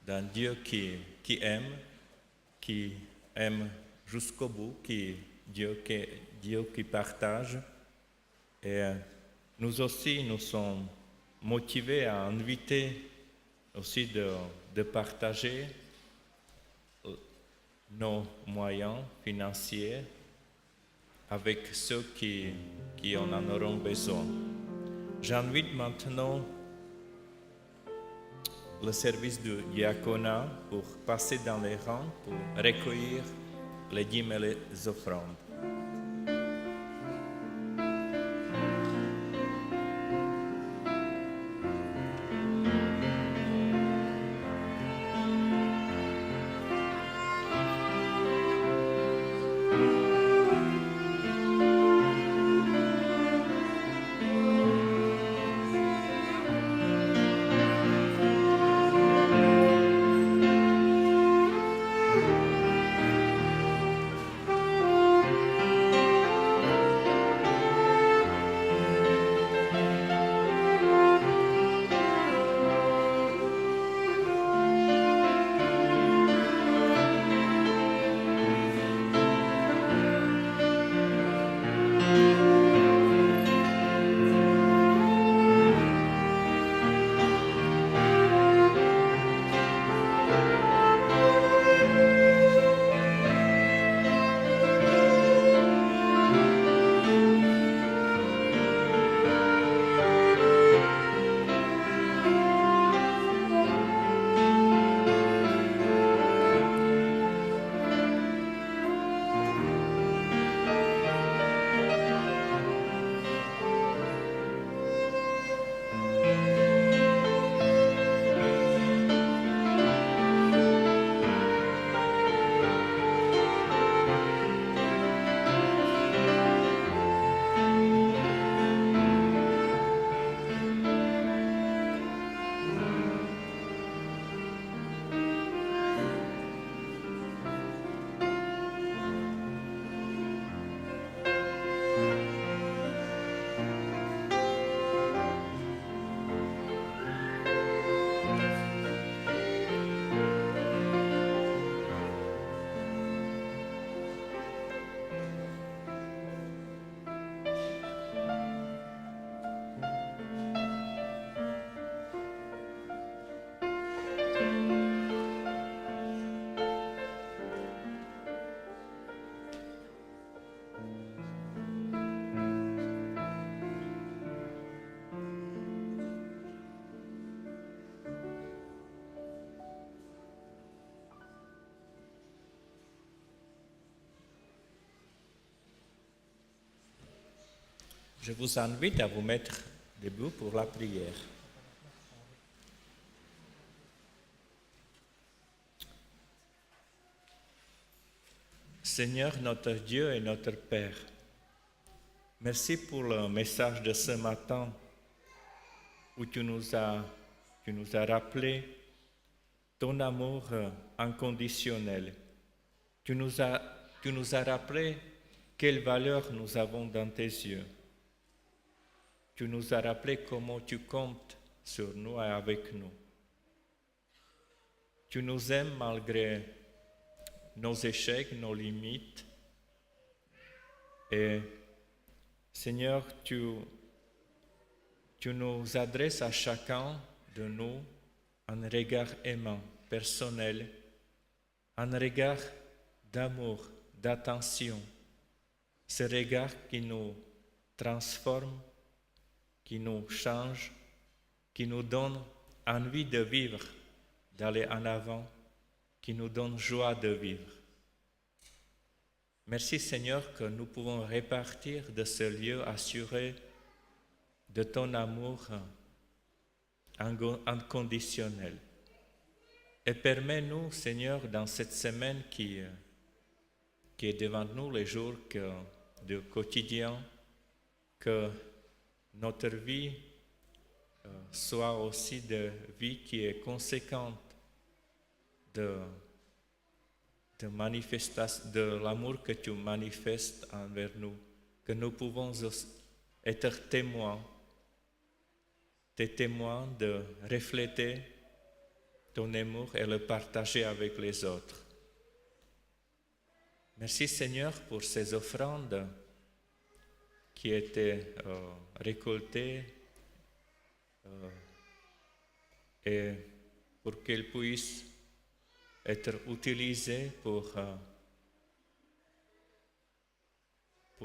d'un Dieu qui aime jusqu'au bout, Dieu qui partage. Et nous aussi, nous sommes motivés à inviter aussi de partager nos moyens financiers avec ceux qui en auront besoin. J'invite maintenant le service du diaconat pour passer dans les rangs, pour recueillir les dîmes et les offrandes. Je vous invite à vous mettre debout pour la prière. Seigneur, notre Dieu et notre Père, merci pour le message de ce matin où tu nous as rappelé ton amour inconditionnel. Tu nous as rappelé quelle valeur nous avons dans tes yeux. Tu nous as rappelé comment tu comptes sur nous et avec nous. Tu nous aimes malgré nos échecs, nos limites. Et Seigneur, tu nous adresses à chacun de nous un regard aimant, personnel, un regard d'amour, d'attention. Ce regard qui nous transforme, qui nous change, qui nous donne envie de vivre, d'aller en avant, qui nous donne joie de vivre. Merci Seigneur que nous pouvons repartir de ce lieu assuré de ton amour inconditionnel. Et permets-nous Seigneur dans cette semaine qui est devant nous, les jours du quotidien, que notre vie soit aussi de vie qui est conséquente de l'amour que tu manifestes envers nous, que nous pouvons être témoins tes témoins de refléter ton amour et le partager avec les autres. Merci Seigneur pour ces offrandes qui étaient récoltées et pour qu'elles puissent être utilisées pour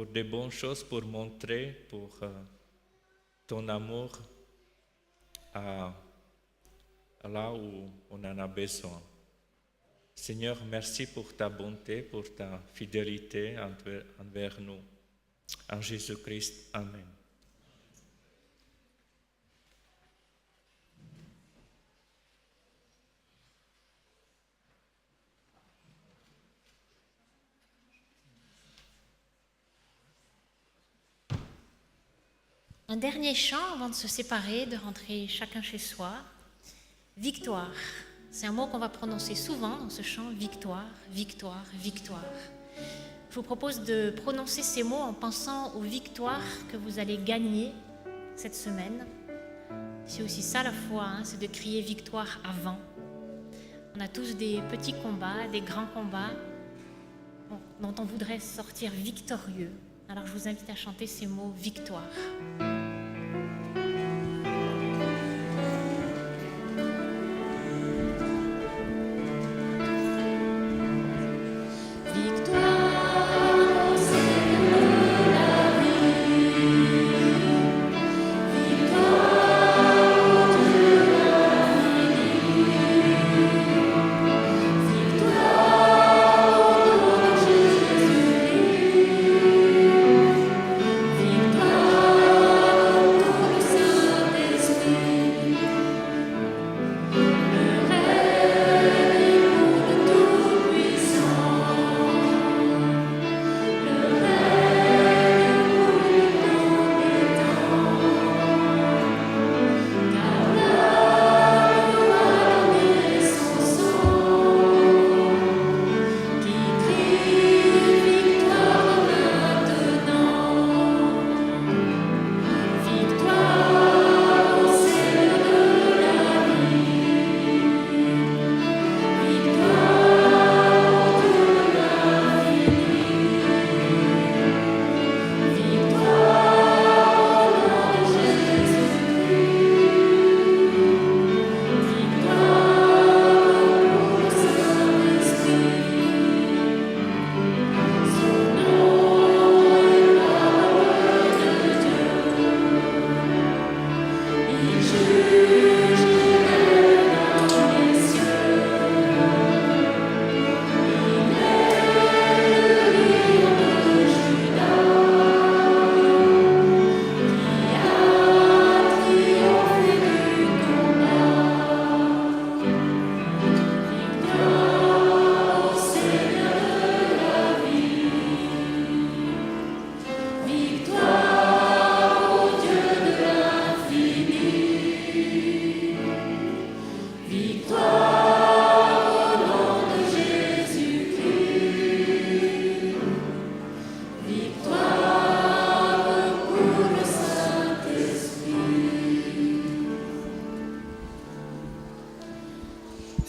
des bonnes choses, pour montrer pour ton amour là où on en a besoin. Seigneur, merci pour ta bonté, pour ta fidélité envers nous. En Jésus-Christ, Amen. Un dernier chant avant de se séparer, de rentrer chacun chez soi. Victoire. C'est un mot qu'on va prononcer souvent dans ce chant. Victoire, victoire, victoire. Je vous propose de prononcer ces mots en pensant aux victoires que vous allez gagner cette semaine. C'est aussi ça la foi, c'est de crier victoire avant. On a tous des petits combats, des grands combats dont on voudrait sortir victorieux. Alors je vous invite à chanter ces mots victoire.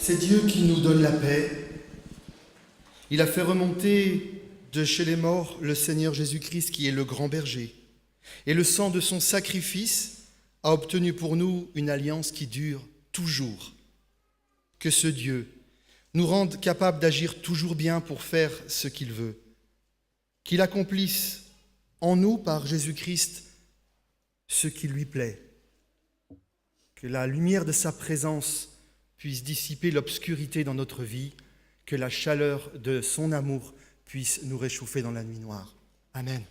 C'est Dieu qui nous donne la paix. Il a fait remonter de chez les morts le Seigneur Jésus-Christ qui est le grand berger. Et le sang de son sacrifice a obtenu pour nous une alliance qui dure toujours. Que ce Dieu nous rende capables d'agir toujours bien pour faire ce qu'il veut. Qu'il accomplisse en nous, par Jésus-Christ, ce qui lui plaît. Que la lumière de sa présence puisse dissiper l'obscurité dans notre vie, que la chaleur de son amour puisse nous réchauffer dans la nuit noire. Amen.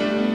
Amen.